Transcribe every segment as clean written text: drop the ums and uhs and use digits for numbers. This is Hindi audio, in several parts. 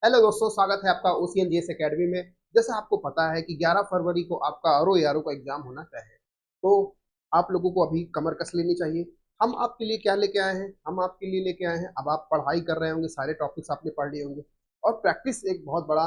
हेलो दोस्तों, स्वागत है आपका ओसीएन जीएस एकेडमी में। जैसा आपको पता है कि 11 फरवरी को आपका आरओ का एग्जाम होना चाहिए, तो आप लोगों को अभी कमर कस लेनी चाहिए। हम आपके लिए क्या लेके आए हैं? हम आपके लिए लेके आए हैं, अब आप पढ़ाई कर रहे होंगे, सारे टॉपिक्स आपने पढ़ लिए होंगे और प्रैक्टिस एक बहुत बड़ा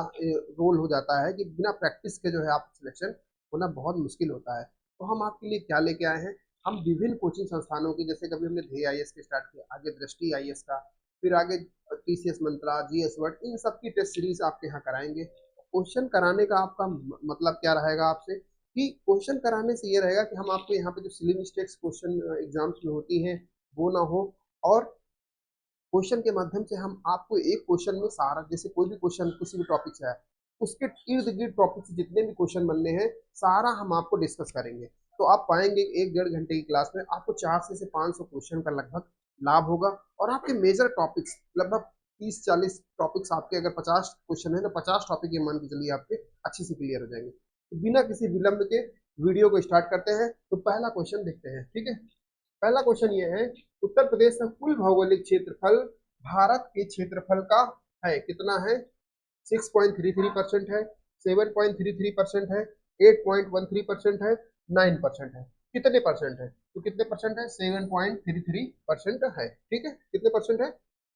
रोल हो जाता है कि बिना प्रैक्टिस के जो है आप सिलेक्शन होना बहुत मुश्किल होता है। तो हम आपके लिए क्या लेके आए हैं? हम विभिन्न कोचिंग संस्थानों की, जैसे कभी हमने ध्येय आईएएस के स्टार्ट किया, आगे दृष्टि आईएएस का, फिर आगे टीसीएस मंत्रा, जीएस वर्ड, इन सब की टेस्ट सीरीज आपके यहाँ कराएंगे। क्वेश्चन कराने का आपका मतलब क्या रहेगा आपसे कि क्वेश्चन कराने से ये रहेगा कि हम आपको यहाँ पे जो सिली मिस्टेक्स क्वेश्चन एग्जाम्स में होती हैं वो ना हो, और क्वेश्चन के माध्यम से हम आपको एक क्वेश्चन में सारा, जैसे कोई भी क्वेश्चन किसी भी टॉपिक से है, उसके इर्द गिर्द टॉपिक से जितने भी क्वेश्चन बनने हैं सारा हम आपको डिस्कस करेंगे। तो आप पाएंगे एक 1.5 घंटे की क्लास में आपको 400 से 500 क्वेश्चन का लगभग लाभ होगा, और आपके मेजर टॉपिक्स लगभग 30-40 टॉपिक्स, आपके अगर 50 क्वेश्चन है तो 50 टॉपिक ये मान के चलिए आपके अच्छे से क्लियर हो जाएंगे। तो बिना किसी विलंब के वीडियो को स्टार्ट करते हैं। तो पहला क्वेश्चन देखते हैं, ठीक है। पहला क्वेश्चन ये है, उत्तर प्रदेश का कुल भौगोलिक क्षेत्रफल भारत के क्षेत्रफल का है कितना है? 6.33% है, 7.33% है, 8.13% है, 9% है। कितने परसेंट है? तो कितने परसेंट है? 7.33% है, ठीक है। कितने परसेंट है?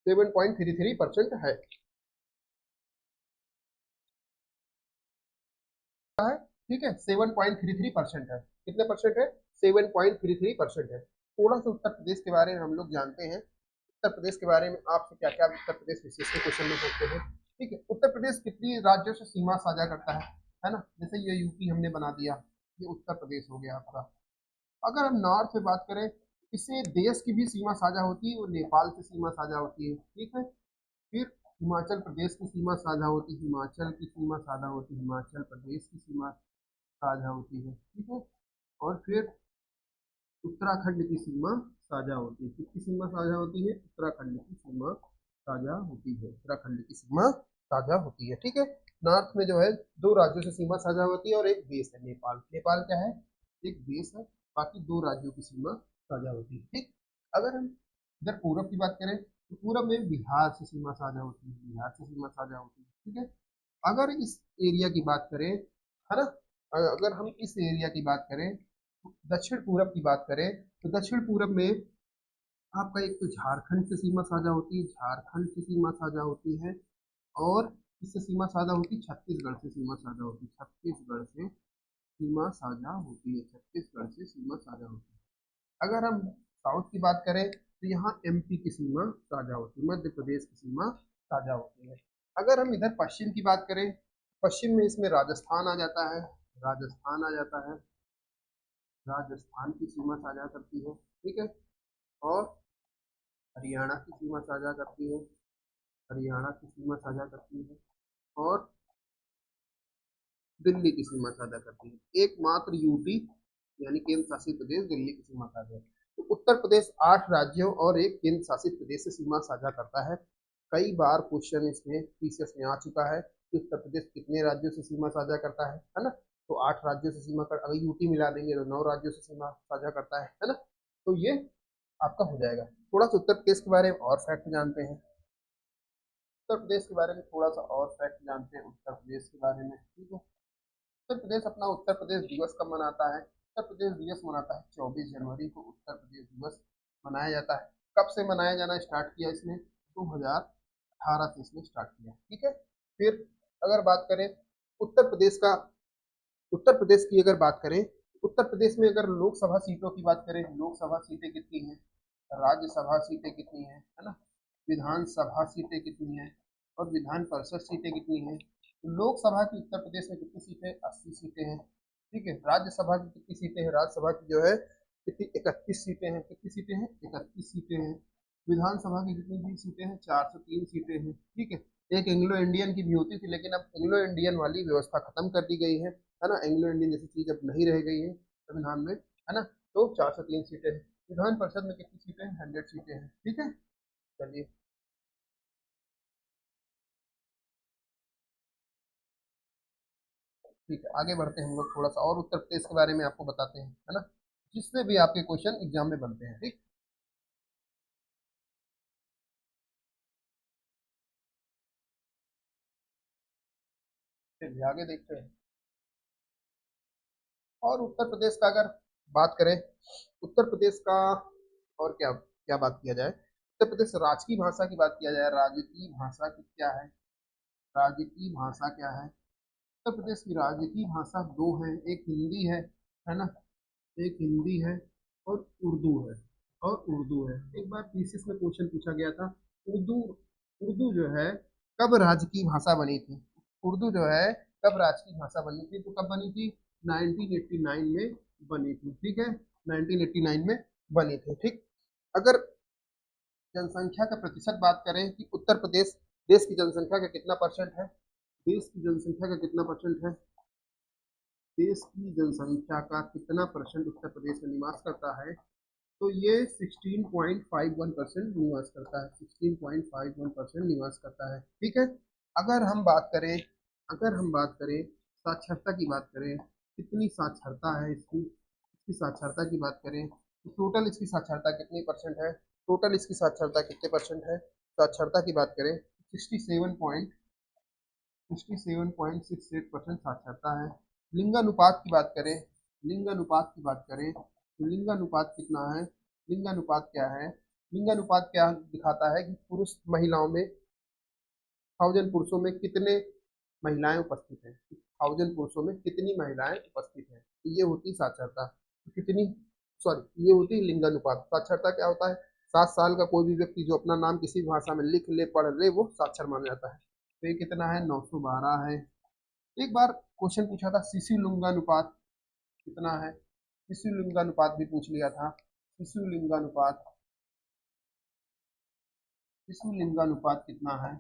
7.33% है, ठीक है। 7.33% है। कितने परसेंट है? 7.33% है। थोड़ा सा उत्तर प्रदेश के बारे में हम लोग जानते हैं। उत्तर प्रदेश के बारे में आपसे क्या क्या उत्तर प्रदेश विशेष के क्वेश्चन में पूछते हैं, ठीक है। उत्तर प्रदेश कितनी राज्यों से सीमा साझा करता है ना? जैसे ये यूपी हमने बना दिया, ये उत्तर प्रदेश हो गया आपका। अगर हम नॉर्थ में बात करें, इससे देश की भी सीमा साझा होती है, वो नेपाल से सीमा साझा होती है, ठीक है। फिर हिमाचल प्रदेश की सीमा साझा होती है, हिमाचल की सीमा साझा होती है, हिमाचल प्रदेश की सीमा साझा होती है, ठीक है। और फिर उत्तराखंड की सीमा साझा होती है। किसकी सीमा साझा होती है? उत्तराखंड की सीमा साझा होती है, उत्तराखंड की सीमा साझा होती है, ठीक है। नॉर्थ में जो है दो राज्यों से सीमा साझा होती है और एक देश है नेपाल। नेपाल क्या है? एक देश है। बाकी दो राज्यों की सीमा साझा होती है, ठीक। अगर हम इधर पूरब की बात करें तो पूरब में बिहार से सीमा साझा होती है, बिहार से सीमा साझा होती है, ठीक है। अगर इस एरिया की बात करें, है ना, अगर हम इस एरिया की बात करें, दक्षिण पूरब की बात करें, तो दक्षिण पूरब में आपका एक तो झारखंड से सीमा साझा होती है, झारखंड से सीमा साझा होती है, और इससे सीमा साझा होती है छत्तीसगढ़ से सीमा साझा होती है, छत्तीसगढ़ से सीमा साझा होती है, छत्तीसगढ़ से सीमा साझा होती है। अगर हम साउथ की बात करें तो यहाँ एमपी की सीमा साझा होती है, मध्य प्रदेश की सीमा साझा होती है। अगर हम इधर पश्चिम की बात करें, पश्चिम में इसमें राजस्थान आ जाता है, राजस्थान आ जाता है, राजस्थान की सीमा साझा करती है, ठीक है। और हरियाणा की सीमा साझा करती है, हरियाणा की सीमा साझा करती है, और दिल्ली की सीमा साझा करती है। एकमात्र यूटी यानी केंद्र शासित प्रदेश दिल्ली की सीमा साझा है। तो उत्तर प्रदेश 8 राज्यों और एक केंद्र शासित प्रदेश से सीमा साझा करता है। कई बार क्वेश्चन इसमें पीसीएस में आ चुका है कि उत्तर प्रदेश कितने राज्यों से सीमा साझा करता है ना? तो 8 राज्यों से सीमा कर, अगर यूटी मिला देंगे तो 9 राज्यों से सीमा साझा करता है ना? तो ये आपका हो जाएगा। थोड़ा सा उत्तर प्रदेश के बारे में और फैक्ट जानते हैं, उत्तर प्रदेश के बारे में थोड़ा सा और फैक्ट जानते हैं उत्तर प्रदेश के बारे में, ठीक है। उत्तर प्रदेश अपना उत्तर प्रदेश दिवस कब मनाता है? उत्तर प्रदेश दिवस मनाता है 24 जनवरी को, उत्तर प्रदेश दिवस मनाया जाता है। कब से मनाया जाना स्टार्ट किया इसने? 2018 से इसने स्टार्ट किया, ठीक है। फिर अगर बात करें उत्तर प्रदेश का, उत्तर प्रदेश की अगर बात करें, उत्तर प्रदेश में अगर लोकसभा सीटों की बात करें, लोकसभा सीटें कितनी हैं, राज्यसभा सीटें कितनी हैं, है ना, विधानसभा सीटें कितनी हैं, और विधान परिषद सीटें कितनी हैं? तो लोकसभा की उत्तर प्रदेश में कितनी सीटें? 80 सीटें हैं, ठीक है। राज्यसभा की कितनी सीटें हैं? राज्यसभा की जो है कितनी? 31 सीटें हैं। कितनी सीटें हैं? 31 सीटें हैं। विधानसभा की कितनी भी सीटें हैं? 403 सीटें हैं, ठीक है। एक एंग्लो इंडियन की भी होती थी, लेकिन अब एंग्लो इंडियन वाली व्यवस्था खत्म कर दी गई है ना? एंग्लो इंडियन जैसी चीज अब नहीं रह गई है संविधान में, है ना? तो 403 सीटें हैं। विधान परिषद में कितनी सीटें हैं? 100 सीटें हैं, ठीक है। चलिए, ठीक है, आगे बढ़ते हैं हम लोग, थोड़ा सा और उत्तर प्रदेश के बारे में आपको बताते हैं, है ना, जिससे भी आपके क्वेश्चन एग्जाम में बनते हैं, ठीक। चलिए आगे देखते हैं। और उत्तर प्रदेश का अगर बात करें, उत्तर प्रदेश का और क्या क्या बात किया जाए, उत्तर प्रदेश राजकीय भाषा की बात किया जाए, राजकीय भाषा की क्या है, राजकीय भाषा क्या है। उत्तर प्रदेश की राजकीय भाषा दो है, एक हिंदी है ना, एक हिंदी है और उर्दू है, और उर्दू है। एक बार पीसीएस में क्वेश्चन पूछा गया था, उर्दू, उर्दू जो है कब राजकीय भाषा बनी थी, उर्दू जो है कब राजकीय भाषा बनी थी, तो कब बनी थी, 1989 में बनी थी, ठीक है, 1989 में बनी थी, ठीक। अगर जनसंख्या का प्रतिशत बात करें कि उत्तर प्रदेश देश की जनसंख्या का कितना परसेंट है, देश की जनसंख्या का कितना परसेंट है, देश की जनसंख्या का कितना परसेंट उत्तर प्रदेश में निवास करता है, तो ये 16.51% निवास करता है, 16.51% निवास करता है, ठीक है। अगर हम बात करें, अगर हम बात करें साक्षरता की बात करें, कितनी साक्षरता है इसकी, इसकी साक्षरता की बात करें तो टोटल इसकी साक्षरता कितनी परसेंट है, टोटल इसकी साक्षरता कितने परसेंट है, साक्षरता की बात करें 67.68% साक्षरता है। लिंगानुपात की बात करें, लिंगानुपात की बात करें तो लिंगानुपात कितना है, लिंगानुपात क्या है, लिंगानुपात क्या दिखाता है कि पुरुष महिलाओं में, 1000 पुरुषों में कितने महिलाएं उपस्थित हैं, 1000 पुरुषों में कितनी महिलाएं उपस्थित हैं, तो ये होती साक्षरता, कितनी, सॉरी ये होती लिंगानुपात। साक्षरता क्या होता है, 7 साल का कोई भी व्यक्ति जो अपना नाम किसी भाषा में लिख ले पढ़ ले वो साक्षर माना जाता है, तो ये कितना है, 912 है। एक बार क्वेश्चन पूछा था शिशु लिंगानुपात कितना है, शिशु लिंगानुपात भी पूछ लिया था, शिशु लिंगानुपात, शिशु लिंगानुपात कितना है,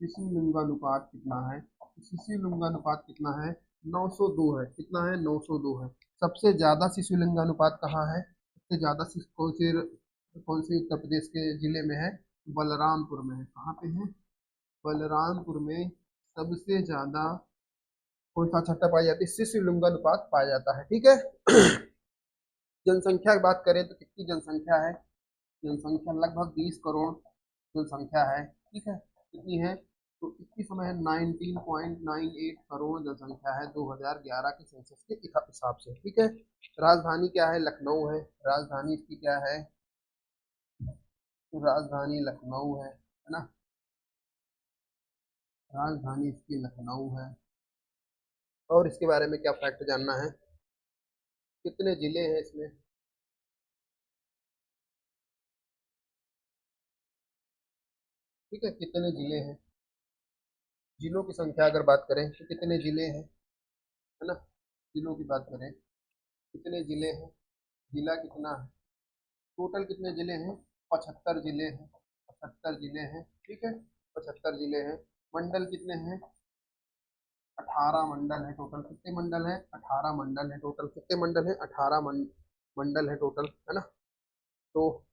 शिशु लिंगानुपात कितना है, शिशु लिंगानुपात कितना है, 902 है, कितना है, 902 है। सबसे ज्यादा शिशु लिंगानुपात कहाँ है, सबसे ज्यादा कौन से उत्तर प्रदेश के जिले में है, बलरामपुर में है, कहाँ पे है, बलरामपुर में सबसे ज्यादा कौन सा छठा पाई जाती है, शिशु लिंगानुपात पाया जाता है, ठीक है। जनसंख्या की बात करें तो कितनी जनसंख्या है, जनसंख्या लगभग 20 करोड़ जनसंख्या है, ठीक है, कितनी है, तो इसकी समय है 19.98 करोड़ जनसंख्या है 2011 के सेंसस के हिसाब से, ठीक है। राजधानी क्या है, लखनऊ है, राजधानी इसकी क्या है, राजधानी लखनऊ है ना, राजधानी इसकी लखनऊ है। और इसके बारे में क्या फैक्ट जानना है, कितने जिले हैं इसमें, ठीक है, कितने जिले हैं, जिलों की संख्या अगर बात करें तो कितने जिले हैं, है ना, जिलों की बात करें कितने जिले हैं, जिला कितना है, टोटल कितने जिले हैं, 75 जिले हैं, 75 जिले हैं, ठीक है, 75 जिले हैं। मंडल कितने हैं, 18 मंडल है टोटल, कितने मंडल है, 18 मंडल है टोटल, कितने मंडल है, 18 मंडल है टोटल, है ना। तो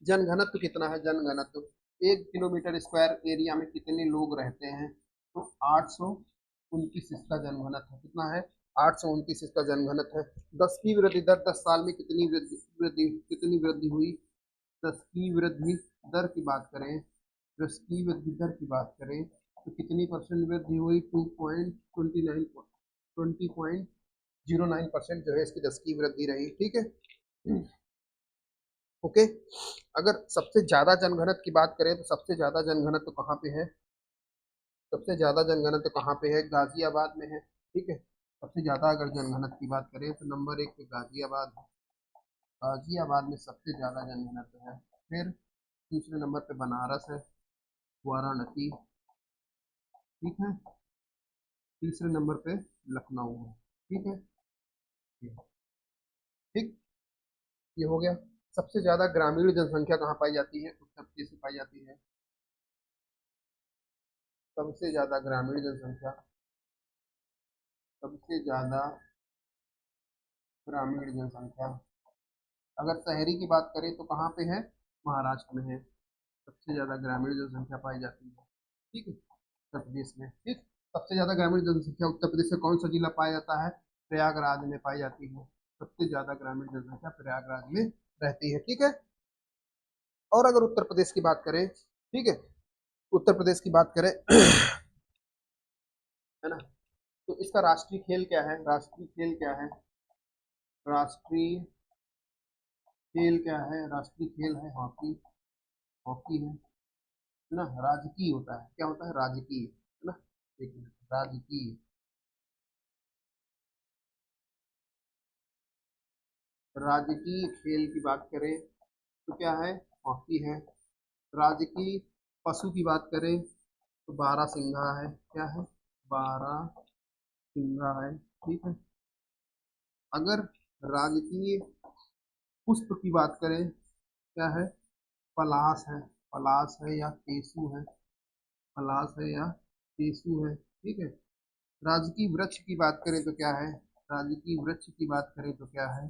जनघनत्व कितना है, जनघनत्व 1 किलोमीटर स्क्वायर एरिया में कितने लोग रहते हैं, तो 829 इसका जनघनत्व है, कितना है, 829 इसका जनघनत्व है। 10 की वृद्धि दर 10 साल में कितनी वृद्धि हुई, 10 की वृद्धि दर की बात करें, 10 की वृद्धि दर की बात करें तो कितनी परसेंट वृद्धि हुई, 20.09% जो है इसकी 10 की वृद्धि रही, ठीक है, ओके। अगर सबसे ज्यादा जनघनत्व की बात करें तो सबसे ज्यादा जनघनत्व कहाँ पे है, सबसे ज्यादा जनघनत्व कहाँ पे है, गाजियाबाद में है, ठीक है। सबसे ज्यादा अगर जनघनत्व की बात करें तो नंबर 1 पे गाजियाबाद है, गाजियाबाद में सबसे ज्यादा जनघनत्व है। फिर दूसरे नंबर पे बनारस है, वाराणसी, ठीक है, तीसरे नंबर पे लखनऊ है, ठीक है, ठीक, ये हो गया। सबसे ज्यादा ग्रामीण जनसंख्या कहाँ पाई जाती है, उत्तर प्रदेश में पाई जाती है, सबसे ज्यादा ग्रामीण जनसंख्या, सबसे ज्यादा ग्रामीण जनसंख्या, अगर शहरी की बात करें तो कहाँ पे है, महाराष्ट्र में है, सबसे ज्यादा ग्रामीण जनसंख्या पाई जाती है, ठीक है, उत्तर प्रदेश में, ठीक। सबसे ज्यादा ग्रामीण जनसंख्या उत्तर प्रदेश से कौन सा जिला पाया जाता है, प्रयागराज में पाई जाती है, सबसे ज्यादा ग्रामीण जनसंख्या प्रयागराज में रहती है, ठीक है। और अगर उत्तर प्रदेश की बात करें, ठीक है, उत्तर प्रदेश की बात करें है ना। तो इसका राष्ट्रीय खेल क्या है, राष्ट्रीय खेल क्या है, राष्ट्रीय खेल क्या है, राष्ट्रीय खेल है हॉकी, हॉकी है ना। राजकीय होता है, क्या होता है, राजकीय, है ना। एक मिनट, राजकीय, राजकीय खेल की बात करें तो क्या है, हॉकी है। राजकीय पशु की बात करें तो बारहसिंघा है, क्या है, बारहसिंघा है, ठीक है। अगर राजकीय पुष्प की बात करें, क्या है, पलाश है, पलाश है या केसू है, पलाश है या केसू है, ठीक है। राजकीय वृक्ष की बात करें तो क्या है, राजकीय वृक्ष की बात करें तो क्या है,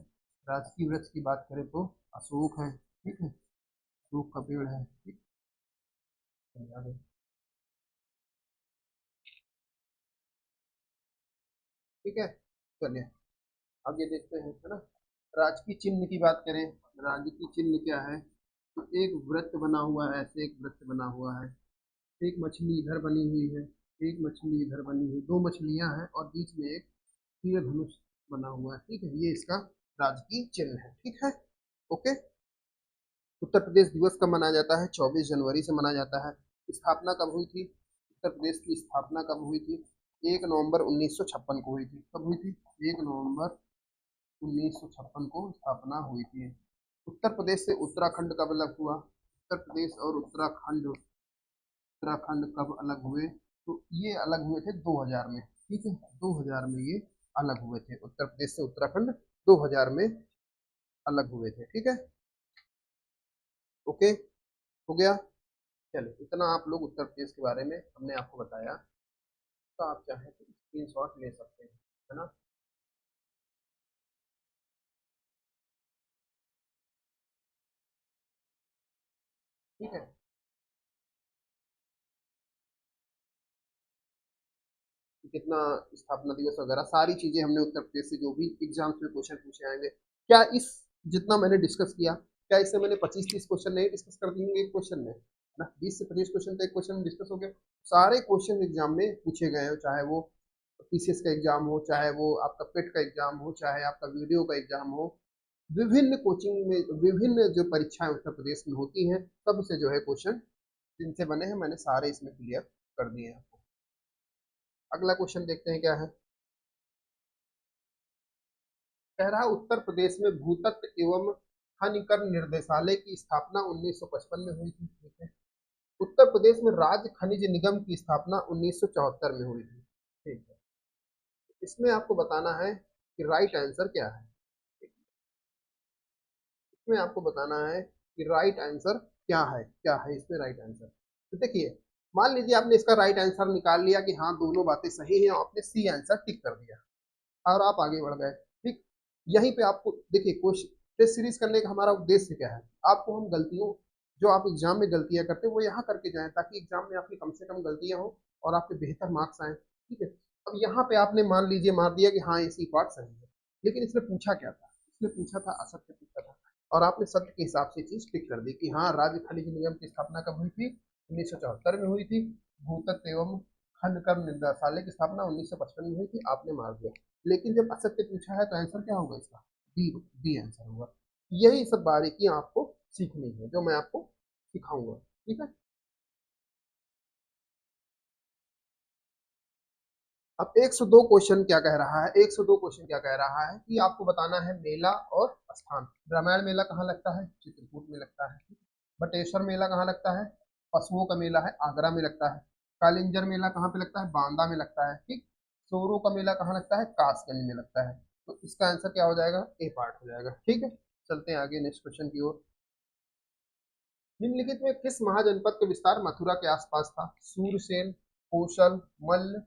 राजकीय वृक्ष की बात करें तो अशोक है, ठीक है, अशोक का पेड़ है, ठीक है। ठीक है, चलिए आगे देखते हैं, है ना। राजकीय चिन्ह की बात करें, राजकीय चिन्ह क्या है, तो एक वृत्त बना हुआ है, ऐसे एक वृत्त बना हुआ है, एक मछली इधर बनी हुई है, एक मछली इधर बनी हुई, दो मछलियां हैं और बीच में एक तीर धनुष बना हुआ है, ठीक है। ये इसका राजकीय चिन्ह है, ठीक है, ओके। उत्तर प्रदेश दिवस कब मनाया जाता है, 24 जनवरी से मनाया जाता है। स्थापना कब हुई थी, उत्तर प्रदेश की स्थापना कब हुई थी, 1 नवंबर 1956 को हुई थी। कब हुई थी, 1 नवंबर 1956 को स्थापना हुई थी। उत्तर प्रदेश से उत्तराखंड कब अलग हुआ, उत्तर प्रदेश और उत्तराखंड, उत्तराखंड कब अलग हुए, तो ये अलग हुए थे 2000 में, ठीक है, 2000 में ये अलग हुए थे, उत्तर प्रदेश से उत्तराखंड 2000 में अलग हुए थे, ठीक है, ओके, हो गया। चलिए इतना आप लोग उत्तर प्रदेश के बारे में हमने आपको बताया, तो आप चाहें तो स्क्रीन शॉट ले सकते हैं, है ना। ठीक है, कि कितना स्थापना दिवस वगैरह सारी चीजें हमने उत्तर प्रदेश से जो भी एग्जाम्स में क्वेश्चन पूछे आएंगे, क्या इस जितना मैंने डिस्कस किया, क्या इससे मैंने 25-30 क्वेश्चन नहीं डिस्कस कर दिए एक क्वेश्चन में, ना 20 से 25 क्वेश्चन तो एक क्वेश्चन में डिस्कस हो गए। सारे क्वेश्चन एग्जाम में पूछे गए हो, चाहे वो पीसीएस का एग्जाम हो, चाहे वो आपका पेट का एग्जाम हो, चाहे आपका वीडियो का एग्जाम हो, विभिन्न कोचिंग में विभिन्न जो परीक्षाएं उत्तर प्रदेश में होती हैं सबसे जो है क्वेश्चन जिनसे बने हैं मैंने सारे इसमें क्लियर कर दिए हैं आपको। अगला क्वेश्चन देखते हैं क्या है, कह रहा है उत्तर प्रदेश में भूतत्व एवं खनिकर निर्देशालय की स्थापना 1955 में हुई थी, ठीक है। उत्तर प्रदेश में राज्य खनिज निगम की स्थापना 1974 में हुई थी, ठीक है। इसमें आपको बताना है कि राइट आंसर क्या है, इसमें आपको बताना है कि राइट आंसर क्या है इसमें राइट आंसर। तो देखिए, मान लीजिए आपने इसका राइट आंसर निकाल लिया कि हाँ दोनों बातें सही हैं, आपने सी आंसर टिक कर दिया और आप आगे बढ़ गए, ठीक। यहीं पे आपको देखिए क्वेश्चन टेस्ट सीरीज करने का हमारा उद्देश्य क्या है, आपको हम गलतियों जो आप एग्जाम में गलतियां करते हैं वो यहाँ करके जाएं ताकि एग्जाम में आपकी कम से कम गलतियां हो और आपके बेहतर मार्क्स आए, ठीक है। अब यहाँ पे आपने मान लीजिए मार दिया कि हाँ इसी पार्ट सही है, लेकिन इसने पूछा क्या था, इसने पूछा था असत्य पूछा था और आपने सत्य के हिसाब से चीज टिक कर दी कि हाँ राज्य खनिज निगम की स्थापना कब हुई थी, 1974 में हुई थी। भूतत्व एवं खनन कर्म निदेशालय की स्थापना 1955 में हुई थी, आपने मार दिया। लेकिन जब असत्य पूछा है तो आंसर क्या होगा इसका, डी, डी आंसर होगा। यही सब बारीकियां आपको सीखनी है जो मैं आपको सिखाऊंगा, ठीक है। अब 102 क्वेश्चन क्या कह रहा है, 102 क्वेश्चन क्या कह रहा है कि आपको बताना है मेला और स्थान। रामायण मेला कहाँ लगता है, चित्रकूट में लगता है। बटेश्वर मेला कहाँ लगता है, पशुओं का मेला है आगरा में लगता है। कालिंजर मेला कहाँ पे लगता है, बांदा में लगता है, ठीक। सोरो का मेला कहाँ लगता है, कासगंज में लगता है। तो इसका आंसर क्या हो जाएगा, ए पार्ट हो जाएगा, ठीक है। चलते हैं आगे नेक्स्ट क्वेश्चन की ओर। निम्नलिखित में किस महाजनपद का विस्तार मथुरा के आसपास था, सूरसेन, कौशल, मल्ल,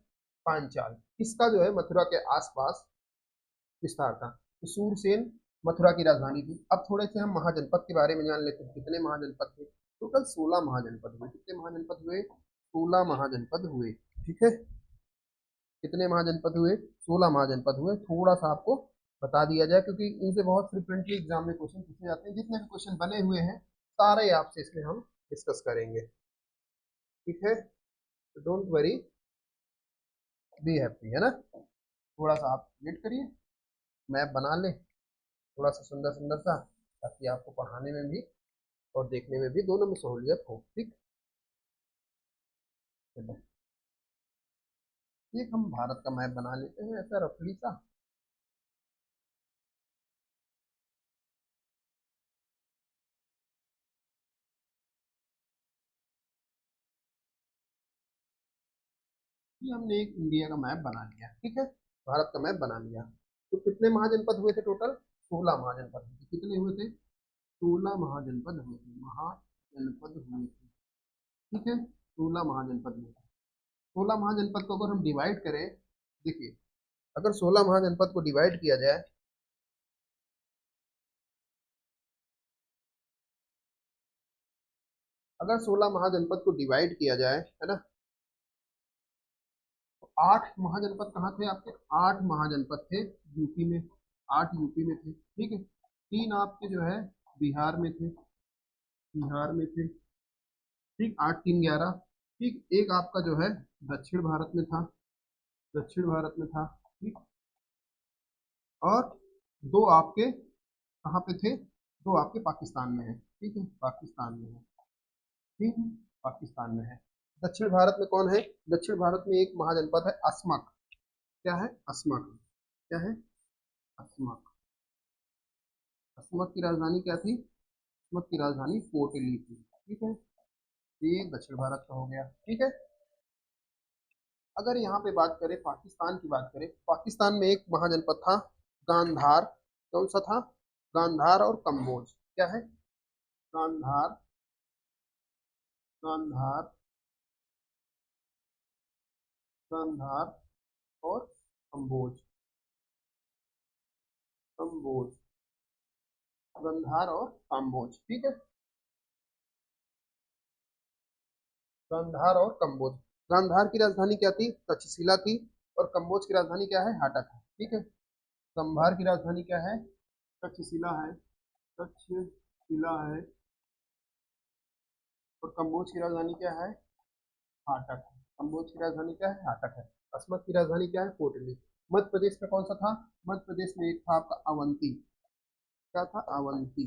पांचाल। इसका जो है मथुरा के आसपास विस्तार था। तो सूरसेन मथुरा की राजधानी थी। अब थोड़े से हम महाजनपद के बारे में जान लेते हैं, कितने महाजनपद थे, टोटल 16 महाजनपद हुए। कितने महाजनपद हुए, 16 महाजनपद हुए, ठीक है। कितने महाजनपद हुए, 16 महाजनपद हुए। थोड़ा सा आपको बता दिया जाए क्योंकि इनसे बहुत फ्रिक्वेंटली एग्जाम में क्वेश्चन पूछे जाते हैं, जितने भी क्वेश्चन बने हुए हैं सारे आपसे इसमें हम डिस्कस करेंगे, ठीक है, तो डोंट वरी। बी हैप्पी, है ना। थोड़ा सा आप वेट करिए, मैप बना ले थोड़ा सा सुंदर सुंदर सा, ताकि आपको पढ़ाने में भी और देखने में भी दोनों में सहूलियत हो। ठीक, चलो एक हम भारत का मैप बना लेते हैं ऐसा रफली सा। ये हमने एक इंडिया का मैप बना लिया, ठीक है, भारत का मैप बना लिया। तो कितने महाजनपद हुए थे टोटल? 16 महाजनपद हुए थे। कितने हुए थे? 16 महाजनपद हुए थे, महाजनपद हुए थे। ठीक है, 16 महाजनपद हुए थे। 16 महाजनपद को अगर हम डिवाइड करें, देखिए अगर 16 महाजनपद को डिवाइड किया जाए, अगर 16 महाजनपद को डिवाइड किया जाए, है ना, तो 8 महाजनपद कहाँ थे आपके? 8 महाजनपद थे यूपी में, 8 यूपी में थे। ठीक है, 3 आपके जो है बिहार में थे, बिहार में थे। ठीक, 8 3 11। ठीक, एक आपका जो है दक्षिण भारत में था, दक्षिण भारत में था। ठीक, और दो आपके कहाँ पे थे? दो आपके पाकिस्तान में है। ठीक है, पाकिस्तान में है। ठीक है, पाकिस्तान में है। दक्षिण भारत में कौन है? दक्षिण भारत में एक महाजनपद है अस्मक। क्या है? अस्मक। क्या है? अस्मक। अस्मक की राजधानी क्या थी? अस्मक की राजधानी पोर्टली थी। ठीक है, ये दक्षिण भारत का हो गया। ठीक है, अगर यहाँ पे बात करें, पाकिस्तान की बात करें, पाकिस्तान में एक महाजनपद था गांधार। कौन सा था? गांधार और कम्बोज। क्या है? गांधार, गांधार, गांधार और कम्बोज, कम्बोज, गांधार और कम्बोज। ठीक है, गांधार और कम्बोज। गांधार की राजधानी क्या थी? तक्षशिला थी। और कम्बोज की राजधानी क्या है? हाटक है। ठीक है, गंभार की राजधानी क्या है? तक्षशिला है, तक्षशिला है। और कम्बोज की राजधानी क्या है? हाटक है। कम्बोज की राजधानी क्या है? हाटक है। अस्मत की राजधानी क्या है? पोर्टली। मध्य प्रदेश में कौन सा था? मध्य प्रदेश में एक था आपका अवंती। क्या था? अवंती।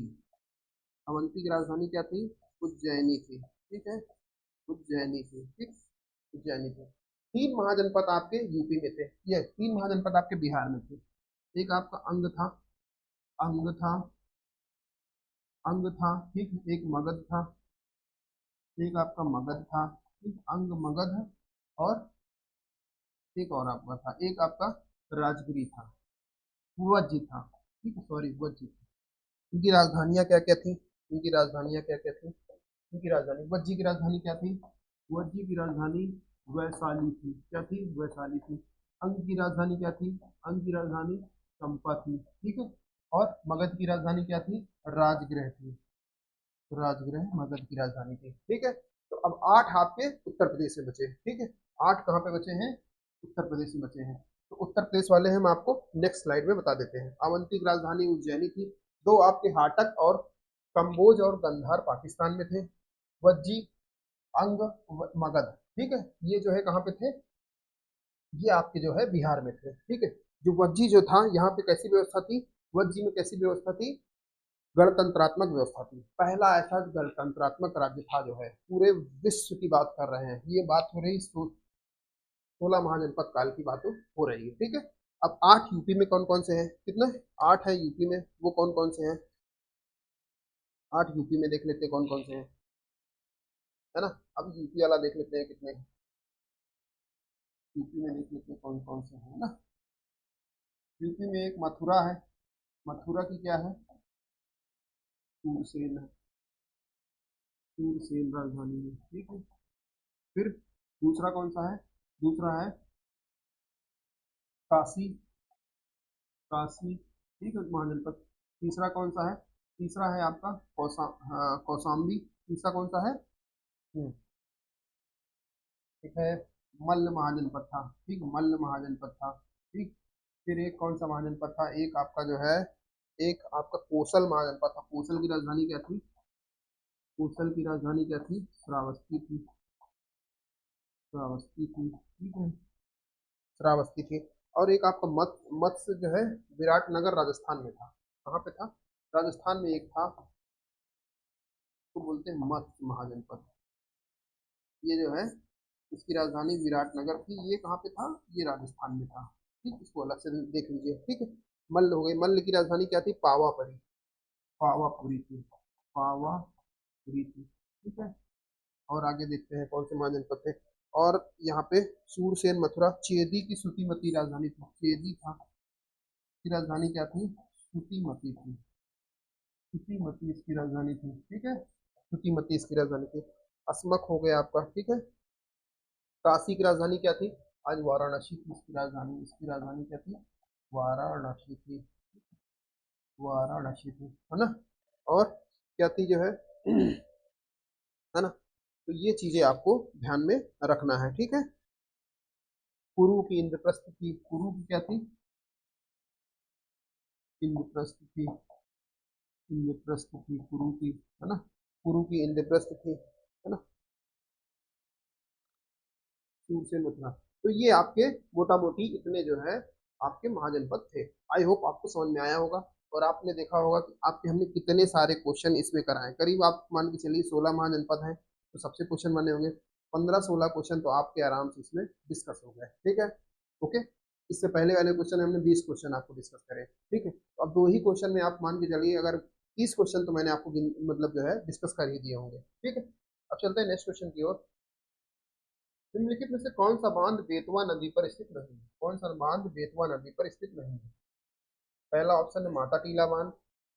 अवंती की राजधानी क्या थी? उज्जैनी थी। ठीक है, उज्जैनी थी। ठीक, उज्जैनी थी। 3 महाजनपद आपके यूपी में थे, ये 3 महाजनपद आपके बिहार में थे। एक आपका अंग था, अंग था, अंग था। ठीक, एक मगध था, एक आपका मगध था। ठीक, अंग मगध। और एक और आपका था, एक आपका राजगिरी था, वज्जी था। ठीक है, सॉरी वज्जी था। इनकी राजधानियां क्या क्या थी? इनकी राजधानियां क्या क्या थी? इनकी राजधानी, वज्जी की राजधानी क्या थी? वज्जी की राजधानी वैशाली थी। क्या थी? वैशाली थी। अंग की राजधानी क्या थी? अंग की राजधानी चंपा थी। ठीक है, और मगध की राजधानी क्या थी? राजगृह थी। राजगृह मगध की राजधानी थी। ठीक है, तो अब 8 आपके उत्तर प्रदेश में बचे। ठीक है, 8 कहाँ पे बचे हैं? उत्तर प्रदेश में बचे हैं। तो उत्तर प्रदेश वाले हम आपको नेक्स्ट स्लाइड में बता देते हैं। अवंती की राजधानी उज्जैनी थी। दो आपके हाटक और कम्बोज और गंधार पाकिस्तान में थे। वज्जी, अंग, मगध। ठीक है, ये जो है कहाँ पे थे? ये आपके जो है बिहार में थे। ठीक है, जो वज्जी जो था यहाँ पे कैसी व्यवस्था थी? वज्जी में कैसी व्यवस्था थी? गणतंत्रात्मक व्यवस्था थी। पहला ऐसा गणतंत्रात्मक राज्य था जो है, पूरे विश्व की बात कर रहे हैं, ये बात हो रही 16 महाजनपद काल की बात हो रही है। ठीक है, अब 8 यूपी में कौन कौन से हैं? कितने? 8 है यूपी में, वो कौन कौन से हैं? 8 यूपी में देख लेते हैं कौन कौन से हैं, है ना। अब यूपी वाला देख लेते हैं कितने यूपी में, देख लेते हैं कौन कौन से हैं ना। यूपी में एक मथुरा है, मथुरा की क्या है? सूरसेन है, सूरसेन राजधानी है। ठीक है, फिर दूसरा कौन सा है? दूसरा है काशी, काशी। ठीक है, महाजनपद। तीसरा कौन सा है? तीसरा है आपका कौशाम्बी। तीसरा कौन सा है? एक है मल्ल महाजनपद था। ठीक, मल्ल महाजनपद था। ठीक, फिर एक कौन सा महाजनपद था? एक आपका जो है, एक आपका कोसल महाजनपद था। कोसल की राजधानी क्या थी? कोसल की राजधानी क्या थी? श्रावस्ती थी, श्रावस्ती थी। ठीक है, श्रावस्ती थी। और एक आपका मत्स्य जो है विराटनगर राजस्थान में था। कहाँ पे था? राजस्थान में एक था, तो बोलते हैं मत्स्य महाजनपद। ये जो है इसकी राजधानी विराटनगर थी। ये कहाँ पे था? ये राजस्थान में था। ठीक, इसको अलग से देख लीजिए। ठीक है, मल्ल हो गई। मल्ल की राजधानी क्या थी? पावापरी, पावापुरी थी, पावापुरी थी। ठीक है, और आगे देखते हैं कौन से महाजनपद थे। और यहाँ पे सूरसेन मथुरा, चेदी की सुतिमती राजधानी थी। चेदी था की राजधानी क्या थी? सुतिमती थी। सुतिमती इसकी राजधानी थी। ठीक है, सुतिमती इसकी राजधानी थी। अस्मक हो गया आपका। ठीक है, काशी की राजधानी क्या थी? आज वाराणसी थी इसकी राजधानी। इसकी राजधानी क्या थी? वाराणसी थी, वाराणसी थी, है ना। और क्या थी जो है है ना। तो ये चीजें आपको ध्यान में रखना है। ठीक है, कुरु की इंद्रप्रस्थ थी। कुरु की क्या थी? इंद्रप्रस्थ थी, इंद्रप्रस्थ थी कुरु की, है ना। कुरु की इंद्रप्रस्थ थी, है ना। सूर से मथुरा। तो ये आपके मोटा मोटी इतने जो है आपके महाजनपद थे। आई होप आपको समझ में आया होगा। और आपने देखा होगा कि आपके हमने कितने सारे क्वेश्चन इसमें कराए। करीब आप मान के चलिए 16 महाजनपद हैं, तो सबसे क्वेश्चन बने होंगे 15-16 क्वेश्चन, तो आपके आराम से इसमें डिस्कस हो गए। ठीक है, ओके। इससे पहले वाले क्वेश्चन में हमने 20 क्वेश्चन आपको डिस्कस करे। ठीक है, तो अब 2 ही क्वेश्चन में आप मान के चलिए अगर 30 क्वेश्चन तो मैंने आपको मतलब जो है डिस्कस कर ही दिए होंगे। ठीक है, अब चलते हैं नेक्स्ट क्वेश्चन की ओर। निम्नलिखित में से कौन सा बांध बेतवा नदी पर स्थित नहीं है? कौन सा बांध बेतवा नदी पर स्थित नहीं है? पहला ऑप्शन है माता टीला बांध,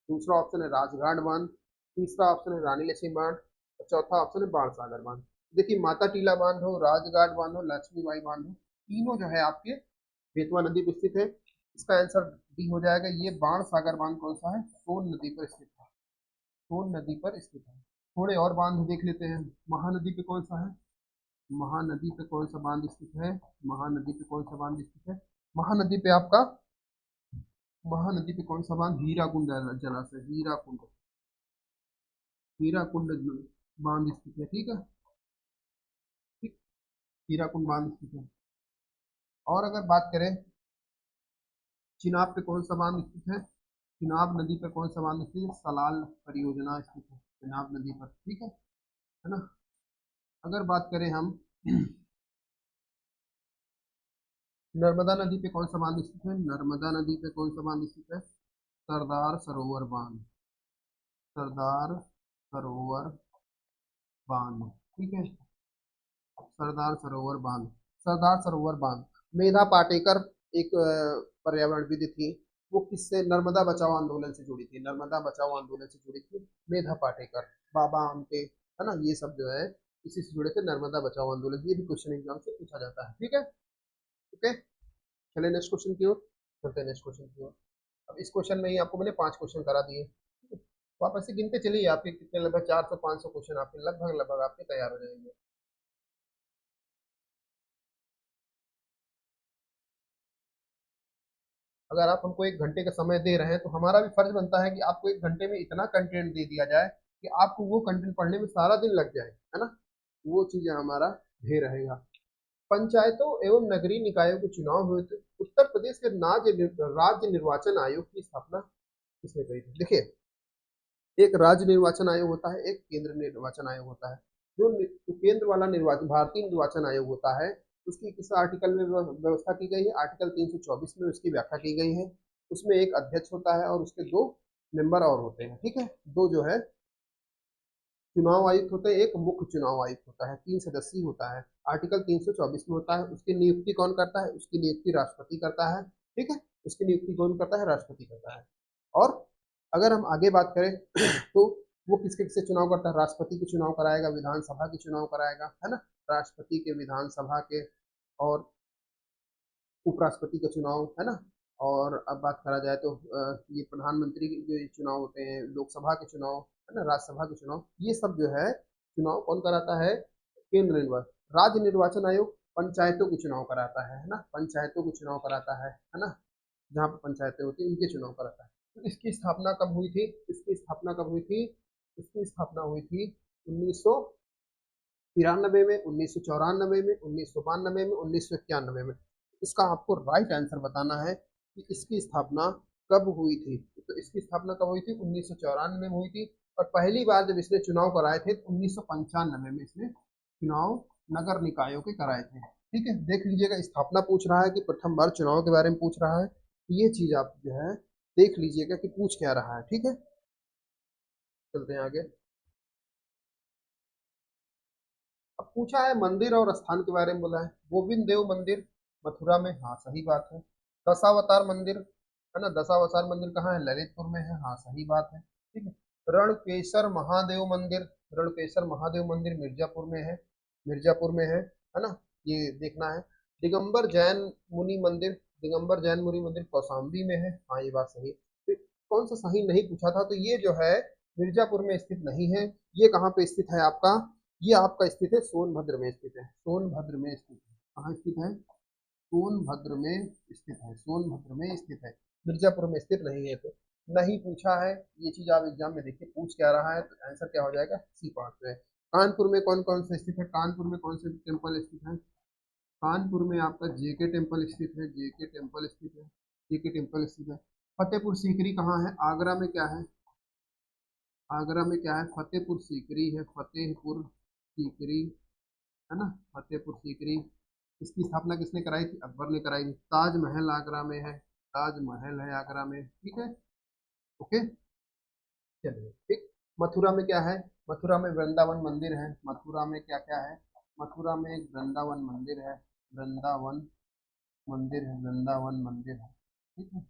दूसरा ऑप्शन है राजघाट बांध, तीसरा ऑप्शन है रानी लक्ष्मी बांध, और चौथा ऑप्शन है बाण सागर बांध। देखिए, माता टीला बांध हो, राजघाट बांध हो, लक्ष्मीबाई बांध हो, तीनों जो है आपके बेतवा नदी पर स्थित है। इसका आंसर डी हो जाएगा। ये बाण सागर बांध कौन सा है? सोन नदी पर स्थित है। सोन नदी पर स्थित है। थोड़े और बांध देख लेते हैं। महानदी पे कौन सा है? महानदी पे कौन सा बांध स्थित है? महानदी पे कौन सा बांध स्थित है? महानदी पे आपका, महानदी पे कौन सा बांध? हीराकुंड जलाशय, हीराकुंड, हीराकुंड बांध स्थित है। ठीक है, ठीक, हीराकुंड बांध स्थित है। और अगर बात करें चिनाब पे कौन सा बांध स्थित है? चिनाब नदी पे कौन सा बांध स्थित है? सलाल परियोजना स्थित है चिनाब नदी पर। ठीक है ना। अगर बात करें हम नर्मदा नदी पे कौन सा बांध स्थित है? नर्मदा नदी पे कौन सा बांध स्थित है? सरदार सरोवर बांध, सरदार सरोवर बांध। ठीक है, सरदार सरोवर बांध, सरदार सरोवर बांध। मेधा पाटेकर एक पर्यावरणविद थी। वो किससे? नर्मदा बचाओ आंदोलन से जुड़ी थी। नर्मदा बचाओ आंदोलन से जुड़ी थी मेधा पाटेकर। बाबा आमटे, है ना, ये सब जो है इसी से जुड़े थे, नर्मदा बचाओ आंदोलन। ये भी क्वेश्चन एग्जाम से पूछा जाता है। ठीक है, ओके। चलिए नेक्स्ट क्वेश्चन की ओर चलते हैं। नेक्स्ट क्वेश्चन की ओर। अब इस क्वेश्चन में ही आपको मैंने 5 क्वेश्चन करा दिए। ठीक है? तो आप ऐसे गिनते चलिए, आपके कितने लगभग 400-500 क्वेश्चन आपके लगभग आपके तैयार हो जाएंगे। अगर आप हमको 1 घंटे का समय दे रहे हैं तो हमारा भी फर्ज बनता है कि आपको 1 घंटे में इतना कंटेंट दे दिया जाए कि आपको वो कंटेंट पढ़ने में सारा दिन लग जाए, है ना। वो चीजें हमारा ध्येय रहेगा। पंचायतों एवं नगरीय निकायों के चुनाव हुए थे। उत्तर प्रदेश के राज्य निर्वाचन आयोग की स्थापना किसने करी थी? देखिए, एक राज्य निर्वाचन आयोग होता है, एक केंद्र निर्वाचन आयोग होता है। जो केंद्र वाला निर्वाचन भारतीय निर्वाचन आयोग होता है, उसकी किस आर्टिकल में व्यवस्था की गई है? आर्टिकल 324 में उसकी व्याख्या की गई है। उसमें एक अध्यक्ष होता है और उसके 2 मेंबर और होते हैं। ठीक है, 2 जो है चुनाव आयुक्त होते हैं, एक मुख्य चुनाव आयुक्त होता है, 3 सदस्यीय होता है। आर्टिकल 324 में होता है। उसकी नियुक्ति कौन करता है? उसकी नियुक्ति राष्ट्रपति करता है। ठीक है, उसकी नियुक्ति कौन करता है? राष्ट्रपति करता है। और अगर हम आगे बात करें तो वो किसके किससे चुनाव करता है? राष्ट्रपति के चुनाव कराएगा, विधानसभा के चुनाव कराएगा, है ना। राष्ट्रपति के, विधानसभा के, और उपराष्ट्रपति का चुनाव, है ना। और अब बात करा जाए तो ये प्रधानमंत्री के जो चुनाव होते हैं, लोकसभा के चुनाव, है ना, राज्यसभा के चुनाव, ये सब जो है चुनाव कौन कराता है? केंद्र निर्वाचन राज्य निर्वाचन आयोग पंचायतों के चुनाव कराता है ना। पंचायतों के चुनाव कराता है ना। जहाँ पर पंचायतें होती हैं उनके चुनाव कराता है। तो इसकी स्थापना कब हुई थी? इसकी स्थापना कब हुई थी? इसकी स्थापना हुई थी 1993 में, 1994 में, 1992 में, 1991 में। इसका आपको राइट आंसर बताना है कि इसकी स्थापना कब हुई थी। तो इसकी स्थापना कब हुई थी? 1994 में हुई थी। और पहली बार जब इसने चुनाव कराए थे तो 1995 में इसने चुनाव नगर निकायों के कराए थे। ठीक है, देख लीजिएगा, स्थापना पूछ रहा है कि प्रथम बार चुनाव के बारे में पूछ रहा है, ये चीज आप जो है देख लीजिएगा कि पूछ क्या रहा है। ठीक है, चलते हैं आगे। अब पूछा है मंदिर और स्थान के बारे में, बोला है गोविंद देव मंदिर मथुरा में, हाँ सही बात है। दशावतार मंदिर है ना, दशावतार मंदिर कहाँ है? ललितपुर में है, हाँ सही बात है। ठीक है, रणकेश्वर महादेव मंदिर, रणकेश्वर महादेव मंदिर मिर्जापुर में है, मिर्जापुर में है ना, ये देखना है। दिगंबर जैन मुनि मंदिर, दिगंबर जैन मुनि मंदिर कौशाम्बी में है, हाँ ये बात सही है। तो कौन सा सही नहीं पूछा था, तो ये जो है मिर्जापुर में स्थित नहीं है। ये कहाँ पे स्थित है आपका? ये आपका स्थित है सोनभद्र में स्थित है, सोनभद्र में स्थित है। कहाँ स्थित है? सोनभद्र में स्थित है, सोनभद्र में स्थित है, मिर्जापुर में स्थित नहीं है। तो नहीं पूछा है, ये चीज आप एग्जाम में देखिए पूछ क्या रहा है, तो आंसर क्या हो जाएगा? सी पार्ट में। कानपुर में कौन कौन से स्थित है? कानपुर में कौन से टेम्पल स्थित है? कानपुर में आपका जेके टेम्पल स्थित है, जेके टेम्पल स्थित है, जेके टेम्पल स्थित है। फतेहपुर सीकरी कहाँ है? आगरा में क्या है? आगरा में क्या है? फतेहपुर सीकरी है, फतेहपुर सीकरी है ना, फतेहपुर सीकरी। इसकी स्थापना किसने कराई थी? अकबर ने कराई थी। ताजमहल आगरा में है, ताजमहल है आगरा में। ठीक है, ओके, चलिए ठीक। मथुरा में क्या है? मथुरा में वृंदावन मंदिर है, मथुरा में क्या क्या है? मथुरा में एक वृंदावन मंदिर है, वृंदावन मंदिर है, वृंदावन मंदिर है। ठीक है,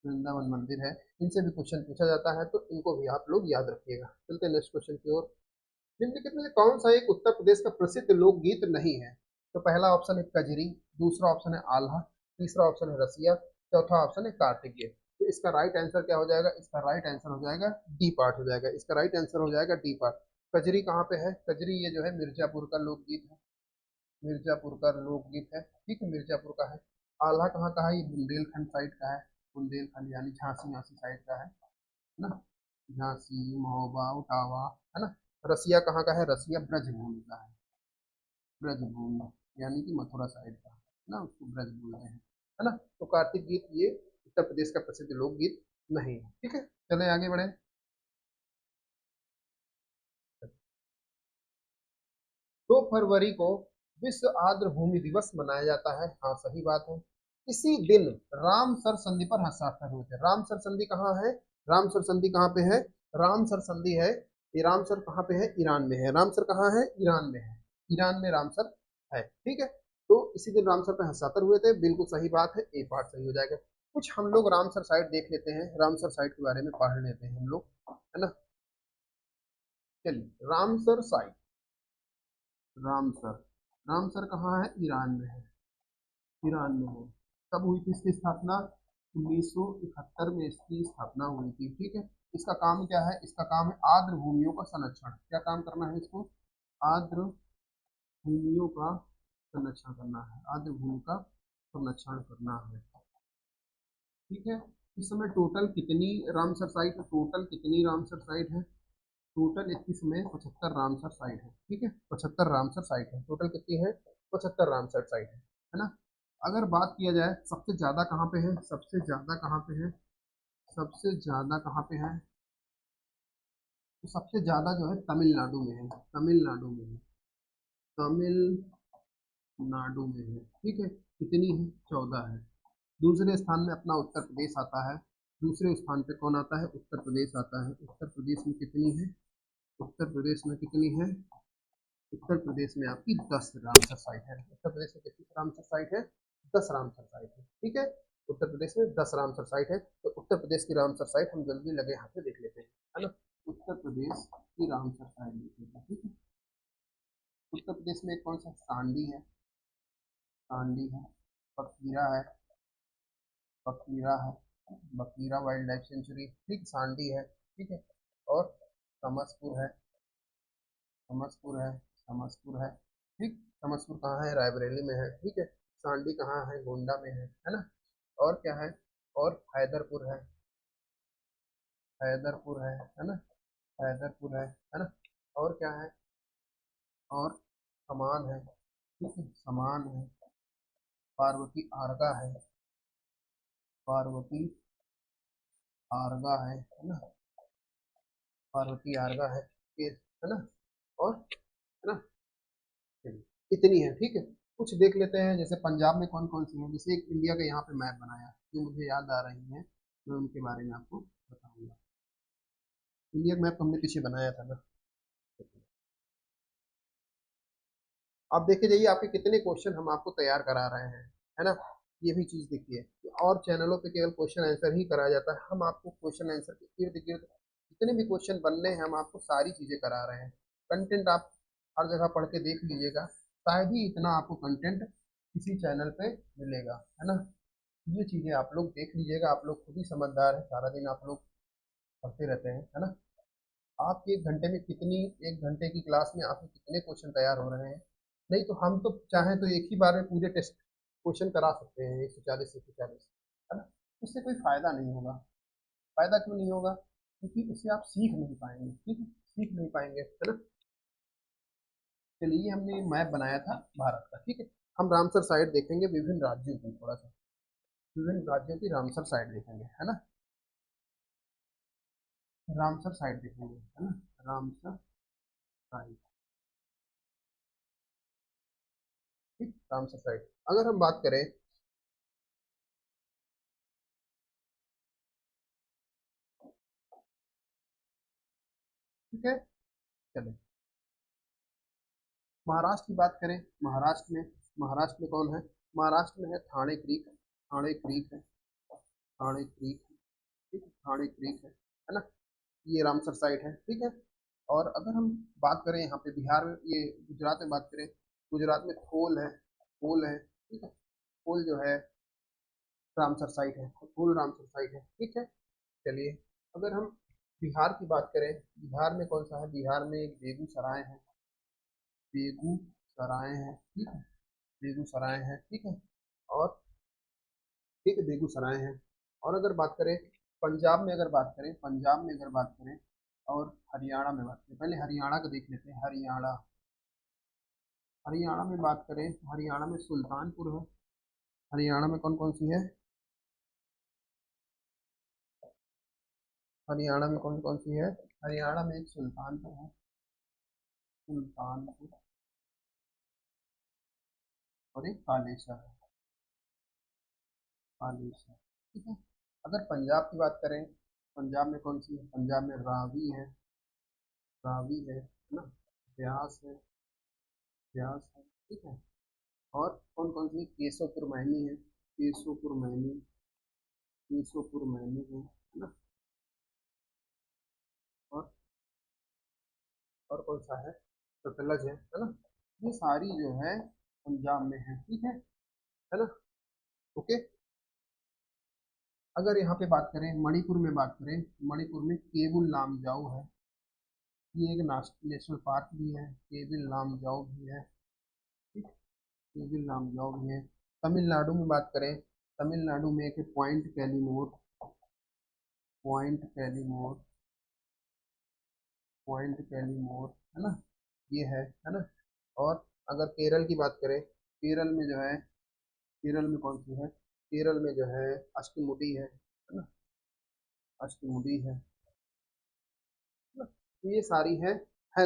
वृंदावन मंदिर है। इनसे भी क्वेश्चन पूछा जाता है, तो इनको भी आप लोग याद रखिएगा। चलते हैं नेक्स्ट क्वेश्चन की ओर। निम्नलिखित में से कौन सा एक उत्तर प्रदेश का प्रसिद्ध लोकगीत नहीं है? तो पहला ऑप्शन है कजरी, दूसरा ऑप्शन है आल्हा, तीसरा ऑप्शन है रसिया, चौथा ऑप्शन है कार्तिकेय। तो इसका राइट आंसर क्या हो जाएगा? इसका राइट आंसर हो जाएगा डी पार्ट हो जाएगा, इसका राइट आंसर हो जाएगा डी पार्ट। कजरी कहाँ पे है? कजरी ये जो है मिर्जापुर का लोकगीत है, मिर्जापुर का लोकगीत है। ठीक है, मिर्जापुर का है। आल्हा कहाँ का है? ये बुंदेलखंड साइड का है, बुंदेलखंड यानी झांसी झांसी साइड का है ना, झांसी महोबा उटावा है ना। रसिया कहाँ का है? रसिया ब्रजभूमि का है, ब्रजभूमि यानी कि मथुरा साइड का है ना, उसको ब्रज बोलते हैं है ना। तो कार्तिक गीत ये उत्तर प्रदेश का प्रसिद्ध लोकगीत नहीं है। ठीक है, चलें आगे बढ़े। 2 फरवरी को विश्व आर्द्र भूमि दिवस मनाया जाता है, हाँ सही बात है। इसी दिन रामसर संधि पर हस्ताक्षर हुए थे। रामसर संधि कहाँ है? रामसर संधि कहाँ पे है? रामसर संधि है, ये रामसर कहाँ पे है? ईरान में है। रामसर कहाँ है? ईरान में है, ईरान में रामसर है। ठीक है, तो इसी दिन रामसर पे हस्ताक्षर हुए थे, बिल्कुल सही बात है, ए पार्ट सही हो जाएगा। कुछ हम लोग रामसर साइट देख लेते हैं, रामसर साइट के बारे में पढ़ लेते हैं हम लोग, है ना। चलिए, रामसर साइट, रामसर, रामसर कहाँ है? ईरान में है, ईरान में है। कब हुई थी इसकी स्थापना? 1971 में इसकी स्थापना हुई थी। ठीक है, इसका काम क्या है? इसका काम है आर्द्र भूमियों का संरक्षण। क्या काम करना है इसको? आर्द्र भूमियों का संरक्षण करना है, आर्द्र भूमि का संरक्षण करना है। ठीक है, इस समय टोटल कितनी रामसर साइट है? टोटल कितनी रामसर साइट है? टोटल 21 में 75 रामसर साइट है। ठीक है, 75 रामसर साइट है, टोटल कितनी है? 75 रामसर साइट है ना। अगर बात किया जाए सबसे ज्यादा कहाँ पे है? सबसे ज्यादा कहाँ पे है? सबसे ज्यादा कहाँ पे है? तो सबसे ज्यादा जो है तमिलनाडु में है, तमिलनाडु में है, तमिलनाडु में है। ठीक है, कितनी है? 14 है। दूसरे स्थान में अपना उत्तर प्रदेश आता है। दूसरे स्थान पे कौन आता है? उत्तर प्रदेश आता है। उत्तर प्रदेश में कितनी है? उत्तर प्रदेश में कितनी है? उत्तर प्रदेश में आपकी 10 रामसर साइट है। उत्तर प्रदेश में कितनी रामसर साइट है? 10 रामसर साइट है। ठीक है, उत्तर प्रदेश में 10 रामसर साइट है। तो उत्तर प्रदेश की रामसर साइट हम जल्दी लगे हाथ से देख लेते हैं, है ना। उत्तर प्रदेश की रामसर साइट देख लेते हैं। ठीक है, उत्तर प्रदेश में कौन सा? सांडी है, सांडी है, बखीरा है, बखीरा है, बखीरा वाइल्ड लाइफ सेंचुरी। ठीक, सांडी है। ठीक है, और समसपुर है, समसपुर है, समसपुर है। ठीक, समसपुर कहाँ है? रायबरेली में है। ठीक है, सांडी कहाँ है? गोंडा में है ना। और क्या है? और हैदरपुर है ना, हैदरपुर है ना। और क्या है? और समान है। ठीक है, समान है, पार्वती आर्गा है, पार्वती आर्गा है ना, पार्वती आर्गा है ये, है ना, और है ना, चलिए, इतनी है, ठीक है। कुछ देख लेते हैं, जैसे पंजाब में कौन कौन सी है, जैसे एक इंडिया का यहाँ पे मैप बनाया जो मुझे याद आ रही है, मैं उनके बारे में आपको बताऊंगा। इंडिया का मैप हमने पीछे बनाया था ना। आप देखे जाइए आपके कितने क्वेश्चन हम आपको तैयार करा रहे हैं, है ना। ये भी चीज देखिए, और चैनलों पे केवल क्वेश्चन आंसर ही कराया जाता है, हम आपको क्वेश्चन आंसर के इर्द गिर्द जितने भी क्वेश्चन बनने हैं हम आपको सारी चीजें करा रहे हैं। कंटेंट आप हर जगह पढ़ के देख लीजिएगा, शायद ही इतना आपको कंटेंट किसी चैनल पे मिलेगा, है ना। ये चीजें आप लोग देख लीजिएगा, आप लोग खुद ही समझदार है, सारा दिन आप लोग पढ़ते रहते हैं, है ना। आप एक घंटे में कितनी, एक घंटे की क्लास में आपके कितने क्वेश्चन तैयार हो रहे हैं। नहीं तो हम तो चाहें तो एक ही बार में पूरे टेस्ट क्वेश्चन करा सकते हैं, 140 है ना। उससे कोई फायदा नहीं होगा। फायदा क्यों नहीं होगा? क्योंकि उससे आप सीख नहीं पाएंगे, ठीक है, सीख नहीं पाएंगे, है ना। चलिए हमने मैप बनाया था भारत का, ठीक है। हम रामसर साइड देखेंगे, विभिन्न राज्यों की, थोड़ा सा विभिन्न राज्यों की रामसर साइड देखेंगे, है ना। रामसर साइड देखेंगे, है ना, रामसर साइड, ठीक, रामसर साइड अगर हम बात करें, ठीक है। चलिए महाराष्ट्र की बात करें, महाराष्ट्र में कौन है? महाराष्ट्र में है थाने क्रीक, थाने क्रीक है, थाने क्रीक है, ठीक है, थाने क्रीक है ना। ये रामसर साइट है, ठीक है। और अगर हम बात करें यहाँ पे बिहार में, ये गुजरात में बात करें, गुजरात में खोल है, खोल है, ठीक है, खोल जो है रामसर साइट है, खोल रामसर साइट है, ठीक है। चलिए अगर हम बिहार की बात करें, बिहार में कौन सा है? बिहार में एक बेगूसराय है, बेगूसराय है, ठीक है, बेगूसराय है, ठीक है। और ठीक है, बेगूसराय है। और अगर बात करें पंजाब में, अगर बात करें पंजाब में, अगर बात करें और हरियाणा में बात करें, पहले हरियाणा का देख लेते हैं, हरियाणा, हरियाणा में बात करें तो हरियाणा में सुल्तानपुर है। हरियाणा में कौन कौन सी है? हरियाणा में कौन कौन सी है? हरियाणा में एक सुल्तानपुर है, सुल्तानपुर, और एक कालेश्वर है, कालेश्वर, ठीक है। अगर पंजाब की बात करें, पंजाब में कौन सी है? पंजाब में रावी है, रावी है ना, ब्यास है, ब्यास है, ठीक है। और कौन कौन सी? केशवपुर मैनी है, केशवपुर मैनी, केशवपुर मैनी है ना। और और कौन सा है? सतलज है ना। ये सारी जो है पंजाब में है, ठीक है ना। ओके। अगर यहाँ पे बात करें, मणिपुर में बात करें, मणिपुर में केबुल लामजाओ है, ये एक नेशनल पार्क भी है, केबिल लामजाओ भी है, ठीक, केबिल लामजाओ भी है। तमिलनाडु में बात करें, तमिलनाडु में एक पॉइंट कैलीमोर, पॉइंट कैलीमोर, पॉइंट कैलीमोर, है ना, ये है ना। और अगर केरल की बात करें, केरल में जो है, केरल में कौन सी है? केरल में जो है अष्टमुडी है ना, अष्टमुडी है ना। तो ये सारी है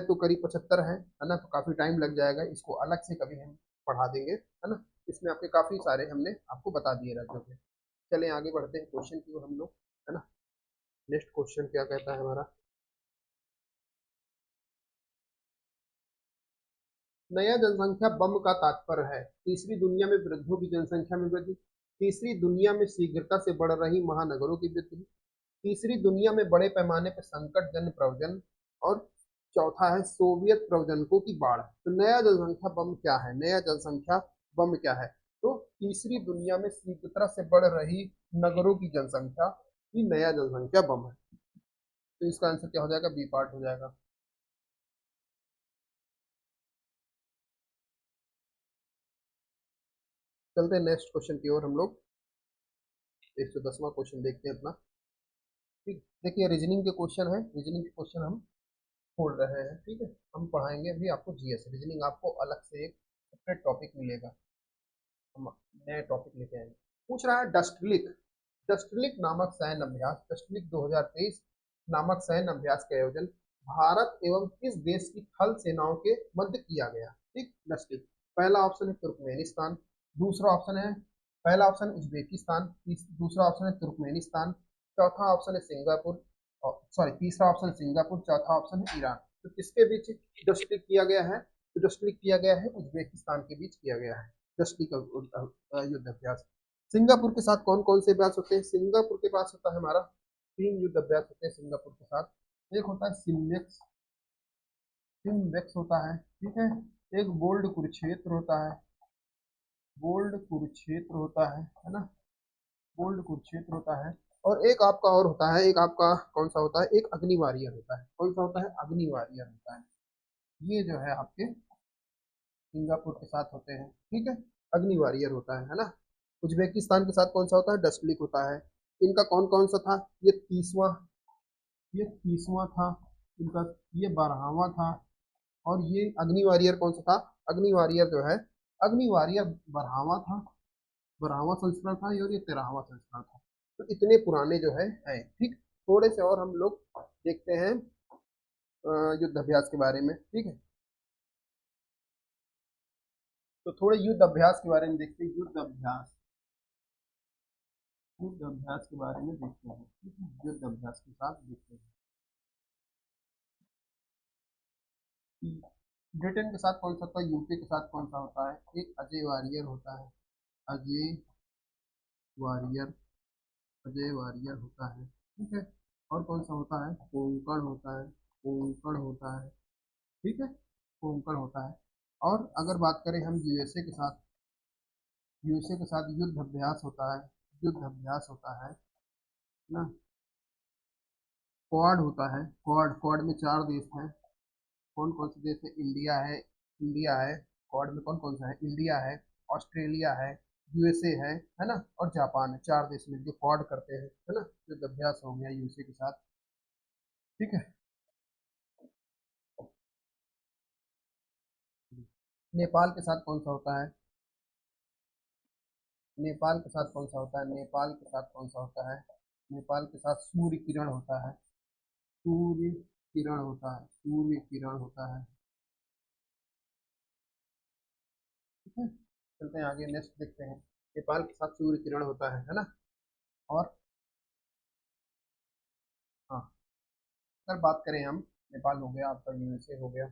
तो करीब 75 है ना, तो काफी टाइम लग जाएगा, इसको अलग से कभी हम पढ़ा देंगे, है ना। इसमें आपके काफी सारे हमने आपको बता दिए राज्यों के। चलें आगे बढ़ते हैं क्वेश्चन की ओर हम लोग, है ना। नेक्स्ट क्वेश्चन क्या कहता है हमारा? नया जनसंख्या बम का तात्पर्य है तीसरी दुनिया में वृद्धों की जनसंख्या में वृद्धि, तीसरी दुनिया में शीघ्रता से बढ़ रही महानगरों की वृद्धि, तीसरी दुनिया में बड़े पैमाने पर संकट जन्य प्रवजन, और चौथा है सोवियत प्रवजनकों की बाढ़। तो नया जनसंख्या बम क्या है? नया जनसंख्या बम क्या है? तो तीसरी दुनिया में शीघ्रता से बढ़ रही नगरों की जनसंख्या ही नया जनसंख्या बम है। तो इसका आंसर क्या हो जाएगा? बी पार्ट हो जाएगा। चलते हैं नेक्स्ट क्वेश्चन की ओर हम लोग, 110वां क्वेश्चन देखते हैं अपना, ठीक। देखिए रीजनिंग के क्वेश्चन है, रीजनिंग के क्वेश्चन हम छोड़ रहे हैं, ठीक है। हम पढ़ाएंगे अभी आपको जीएस, रीजनिंग आपको अलग से एक सेपरेट टॉपिक मिलेगा, हम नए टॉपिक लेके आएंगे। पूछ रहा है डस्टलिक, डस्टलिक नामक सैन्य अभ्यास, डस्टलिक 2023 नामक सैन्य अभ्यास का आयोजन भारत एवं किस देश की थल सेनाओं के मध्य किया गया? ठीक, डस्टलिक। पहला ऑप्शन है तुर्कमेनिस्तान, दूसरा ऑप्शन है, पहला ऑप्शन उज्बेकिस्तान, दूसरा ऑप्शन है तुर्कमेनिस्तान, चौथा ऑप्शन है सिंगापुर, सॉरी तीसरा ऑप्शन सिंगापुर, चौथा ऑप्शन है ईरान। तो किसके बीच डस्टलिक किया गया है? तो डस्टलिक किया गया है उज्बेकिस्तान के बीच किया गया है डस्टलिक युद्ध अभ्यास। सिंगापुर के साथ कौन कौन से अभ्यास होते हैं? सिंगापुर के पास होता है हमारा 3 युद्ध अभ्यास होते हैं सिंगापुर के साथ। एक होता है सिम्मेक्स, सिम्मेक्स होता है, ठीक है। एक बोल्ड कुरुक्षेत्र होता है, बोल्ड कुरुक्षेत्र होता है ना, बोल्ड कुरुक्षेत्र होता है। और एक आपका और होता है, एक आपका कौन सा होता है? एक अग्नि वॉरियर होता है। कौन सा होता है? अग्नि वॉरियर होता है। ये जो है आपके सिंगापुर के साथ होते हैं, ठीक है। अग्नि वॉरियर होता है ना। उज्बेकिस्तान के साथ कौन सा होता है? डस्टलिक होता है। इनका कौन कौन सा था? ये तीसवां था इनका, ये 12वां था। और ये अग्नि वॉरियर कौन सा था? अग्नि वॉरियर जो है, अग्नि वॉरियर 12वां था, 12वां संस्करण था, और ये 13वां संस्करण था। तो इतने पुराने जो है ठीक। थोड़े से और हम लोग देखते हैं युद्ध अभ्यास के बारे में, ठीक है। तो थोड़े युद्ध अभ्यास के बारे में देखते हैं, युद्ध अभ्यास, युद्ध अभ्यास के बारे में देखते हैं, ठीक है। युद्ध अभ्यास के साथ देखते हैं कि ब्रिटेन के साथ कौन सा होता है, यूके के साथ कौन सा होता है? एक अजय वारियर होता है, अजय वारियर, अजय वारियर होता है, ठीक है। और कौन सा होता है? कोंकण होता है, कोंकण होता है, ठीक है, कोंकण होता है। और अगर बात करें हम यूएसए के साथ, यूएसए के साथ युद्ध अभ्यास होता है, युद्ध अभ्यास होता है ना, क्वाड होता है, क्वाड, क्वाड में 4 देश हैं। कौन कौन से देश है? इंडिया है, इंडिया है। क्वाड में कौन कौन सा है? इंडिया है, ऑस्ट्रेलिया है है ना, और जापान है। 4 देश मिलकर क्वाड करते हैं, है ना। युद्ध अभ्यास हो गया यूएसए के साथ, ठीक है। नेपाल के साथ कौन सा होता है? नेपाल के साथ कौन सा होता है? नेपाल के साथ कौन सा होता है? नेपाल के साथ सूर्य किरण होता है, सूर्य किरण होता है, सूर्य किरण होता है, ठीक है। चलते हैं आगे, नेक्स्ट देखते हैं। नेपाल के साथ सूर्य किरण होता है ना। और हाँ, अगर बात करें हम, नेपाल हो गया आपका, यूएसए हो गया।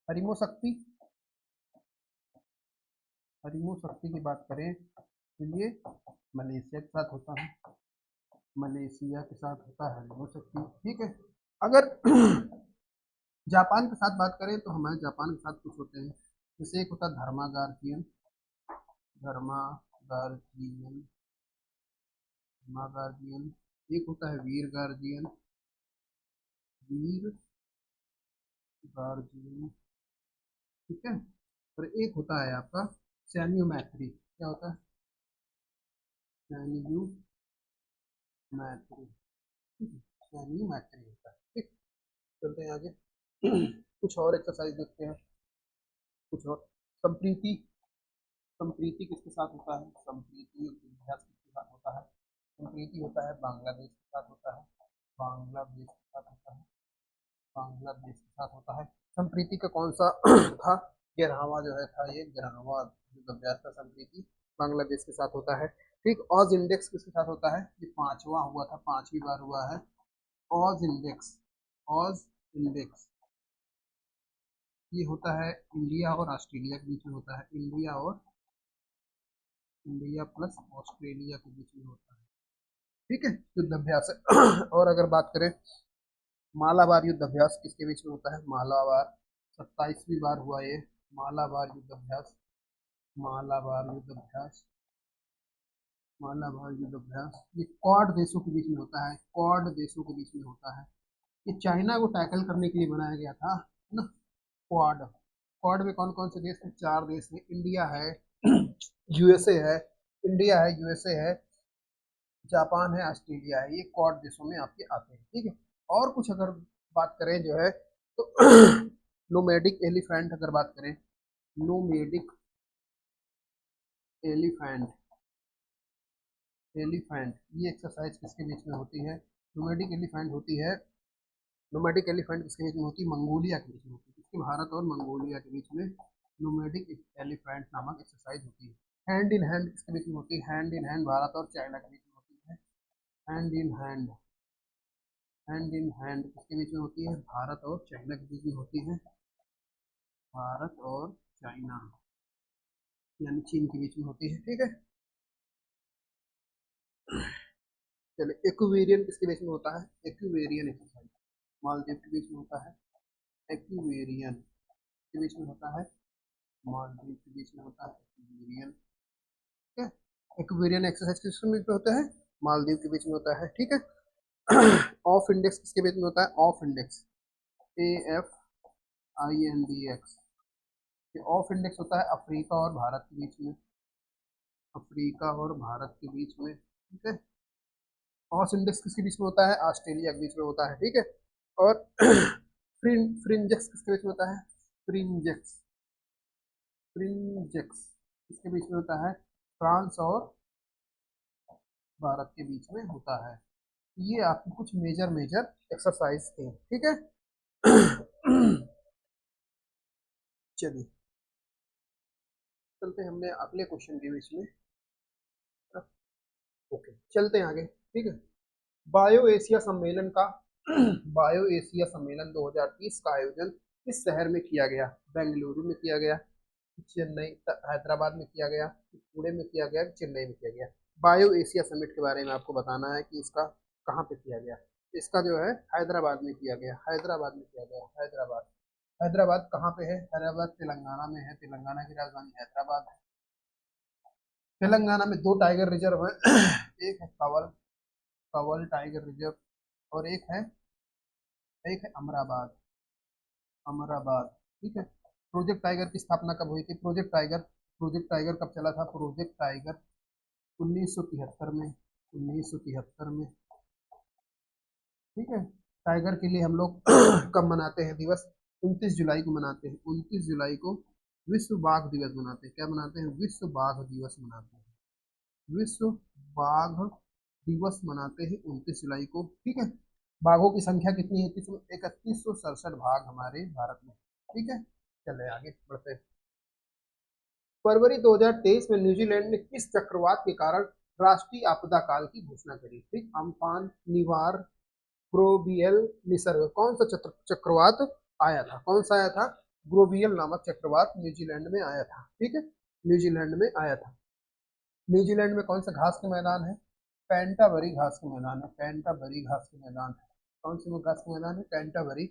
हरिमो शक्ति, हरिमो शक्ति की बात करें तो ये मलेशिया के साथ होता है, मलेशिया के साथ होता है हरिमो शक्ति, ठीक है। अगर जापान के साथ बात करें तो हमारे जापान के साथ कुछ होते हैं, जैसे एक होता है धर्मा गार्जियन, धर्मा गार्जियन, धर्मा गार्जियन। एक होता है वीर गार्जियन, वीर गार्जियन, ठीक है। और एक होता है आपका सैन्यू मैत्री। क्या होता है? सैन्यू मैत्री, ठीक है, सैन्यू मैत्री होता है, ठीक। चलते हैं आगे। कुछ और एक्सरसाइज देखते हैं, कुछ और। संप्रीति, संप्रीति किसके साथ होता है? संप्रीति अभ्यास किसके साथ होता है? संप्रीति होता है बांग्लादेश के साथ होता है, बांग्लादेश के साथ होता है, बांग्लादेश के साथ होता है। संप्रीति का कौन सा था? 11वां जो है था, ये 11वां युद्ध अभ्यास था। संप्रीति बांग्लादेश के साथ होता है, ठीक। ऑज इंडेक्स किसके साथ होता है? ये 5वां हुआ था, 5वीं बार हुआ है। ऑज इंडेक्स, ऑज इंडेक्स ये होता है इंडिया और ऑस्ट्रेलिया के बीच में होता है, इंडिया और, इंडिया प्लस ऑस्ट्रेलिया के बीच में होता है, ठीक है, युद्ध अभ्यास है। और अगर बात करें मालाबार युद्ध अभ्यास किसके बीच में होता है? मालाबार 27वीं बार हुआ ये मालाबार युद्ध अभ्यास, मालाबार युद्ध अभ्यास, मालाबार युद्ध अभ्यास। ये क्वाड देशों के बीच में होता है, क्वाड देशों के बीच में होता है। ये चाइना को टैकल करने के लिए बनाया गया था, है ना, क्वाड। क्वाड में कौन कौन से देश हैं? 4 देश हैं, इंडिया है, यूएसए है, इंडिया है, यूएसए है, जापान है, ऑस्ट्रेलिया है। ये क्वाड देशों में आपके आते हैं, ठीक है। और कुछ अगर बात करें जो है तो नोमैडिक एलिफेंट, अगर बात करें नोमैडिक एलिफेंट, एलिफेंट ये एक्सरसाइज किसके बीच में होती है? नोमैडिक एलिफेंट होती है। नोमैडिक एलिफेंट किसके बीच में होती है? मंगोलिया के बीच में होती है। किसके? भारत और मंगोलिया के बीच में नोमैडिक एलिफेंट नामक एक्सरसाइज होती है। हैंड इन हैंड किसके बीच में होती है? हैंड इन हैंड भारत और चाइना के बीच में होती है। Hand in hand, hand in hand किसके बीच में होती है? भारत और चाइना के बीच में होती है। भारत और चाइना यानी चीन के बीच में होती है। ठीक है, चलिए इक्वेरियन किसके बीच में होता है? इक्वेरियन एक्सरसाइज मालदीव के बीच में होता है। इक्वेरियन के बीच में होता है, मालदीव के बीच में होता है इक्वेरियन। ठीक है, इक्वेरियन एक्सरसाइज किसके बीच में होता है? मालदीव के बीच में होता है। ठीक है, ऑफ इंडेक्स किसके बीच में होता है? ऑफ इंडेक्स, AFINDX, ये ऑफ इंडेक्स होता है अफ्रीका और भारत के बीच में, अफ्रीका और भारत के बीच में। ठीक है, ऑस इंडेक्स किसके बीच में होता है? ऑस्ट्रेलिया के बीच में होता है। ठीक है, और फ्रिंजेक्स किसके बीच में होता है? फ्रिंजेक्स, फ्रिंजेक्स किसके बीच में होता है? फ्रांस और भारत के बीच में होता है। ये आपकी कुछ मेजर मेजर एक्सरसाइज थे। ठीक है, चलिए चलते हैं हमने अगले क्वेश्चन के बीच में। ओके, चलते हैं आगे। ठीक है, बायो एशिया सम्मेलन का बायो एशिया सम्मेलन 2030 का आयोजन किस शहर में किया गया? बेंगलुरु में किया गया, चेन्नई, हैदराबाद में किया गया, पुणे में किया गया, चेन्नई में किया गया? बायो एशिया समिट के बारे में आपको बताना है कि इसका कहाँ पे किया गया। इसका जो है हैदराबाद में किया गया, हैदराबाद में किया गया, हैदराबाद। हैदराबाद कहाँ पे है? हैदराबाद तेलंगाना में है, तेलंगाना की राजधानी हैदराबाद है। तेलंगाना में दो टाइगर रिजर्व है एक है कवल, कवल टाइगर रिजर्व, और एक है अमराबाद, अमराबाद। ठीक है, प्रोजेक्ट टाइगर की स्थापना कब हुई थी? प्रोजेक्ट टाइगर कब चला था? प्रोजेक्ट टाइगर 1973 में, 1973 में। ठीक है, टाइगर के लिए हम लोग कब मनाते हैं दिवस? 29 जुलाई को मनाते हैं, 29 जुलाई को विश्व बाघ दिवस मनाते हैं। क्या मनाते हैं? विश्व बाघ दिवस मनाते हैं, विश्व बाघ दिवस मनाते हैं 29 जुलाई को। ठीक है, बाघों की संख्या कितनी है? 3167 बाघ हमारे भारत में। ठीक है, चले आगे बढ़ते हैं। फरवरी 2023 में न्यूजीलैंड ने किस चक्रवात के कारण राष्ट्रीय आपदा काल की घोषणा करी? ठीक, अम्फान, निवार, ग्रोबियल, निसर्ग, कौन सा चक्रवात आया था? कौन सा आया था? ग्रोबियल नामक चक्रवात न्यूजीलैंड में आया था। ठीक है, न्यूजीलैंड में आया था। न्यूजीलैंड में कौन सा घास के मैदान है? पेंटाबरी घास के मैदान है, पेंटाबरी घास के मैदान है। कौन से घास के मैदान है? पेंटाबरी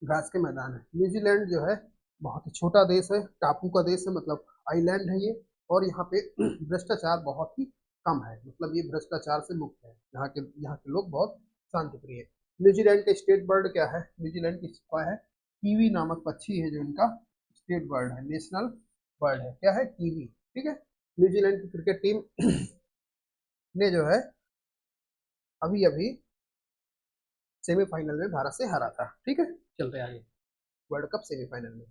घास के मैदान है। न्यूजीलैंड जो है बहुत ही छोटा देश है, टापू का देश है, मतलब आइलैंड है ये। और यहाँ पे भ्रष्टाचार बहुत ही कम है, मतलब ये भ्रष्टाचार से मुक्त है। यहाँ के लोग बहुत शांति प्रिय है। न्यूजीलैंड का स्टेट बर्ड क्या है? न्यूजीलैंड की क्या है? कीवी नामक पक्षी है जो इनका स्टेट बर्ड है, नेशनल बर्ड है। क्या है? कीवी। ठीक है, न्यूजीलैंड की क्रिकेट टीम ने जो है अभी अभी सेमीफाइनल में भारत से हारा था। ठीक है, चलते हैं आगे। वर्ल्ड कप सेमीफाइनल में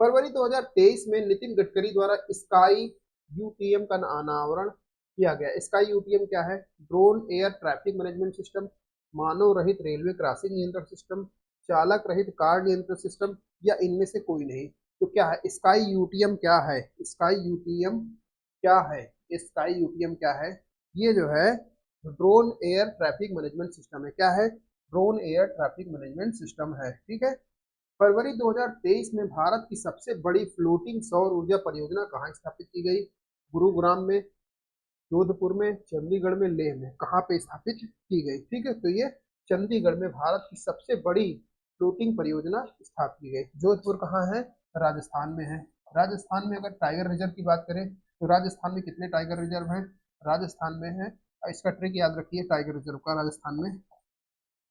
फरवरी 2023 में नितिन गडकरी द्वारा स्काई यूटीएम का अनावरण किया गया। स्काई यूटीएम क्या है? Drone air traffic management system, मानव रहित रेलवे क्रॉसिंग नियंत्रण सिस्टम, चालक रहित कार नियंत्रण सिस्टम, या इनमें से कोई नहीं। तो क्या है स्काई यूटीएम? क्या है स्काई यूटीएम? क्या है स्काई यूटीएम? क्या है? ये जो है drone air traffic management system है। क्या है? Drone air traffic management system है। ठीक है, फरवरी 2023 में भारत की सबसे बड़ी फ्लोटिंग सौर ऊर्जा परियोजना कहाँ स्थापित की गई? गुरुग्राम में, जोधपुर में, चंडीगढ़ में, लेह में। कहाँ पे स्थापित की गई? ठीक है, तो ये चंडीगढ़ में भारत की सबसे बड़ी फ्लोटिंग परियोजना स्थापित की गई। जोधपुर कहाँ है? राजस्थान में है। राजस्थान में अगर टाइगर रिजर्व की बात करें तो राजस्थान में कितने टाइगर रिजर्व हैं? राजस्थान में है, इसका ट्रिक याद रखिए टाइगर रिजर्व का। राजस्थान में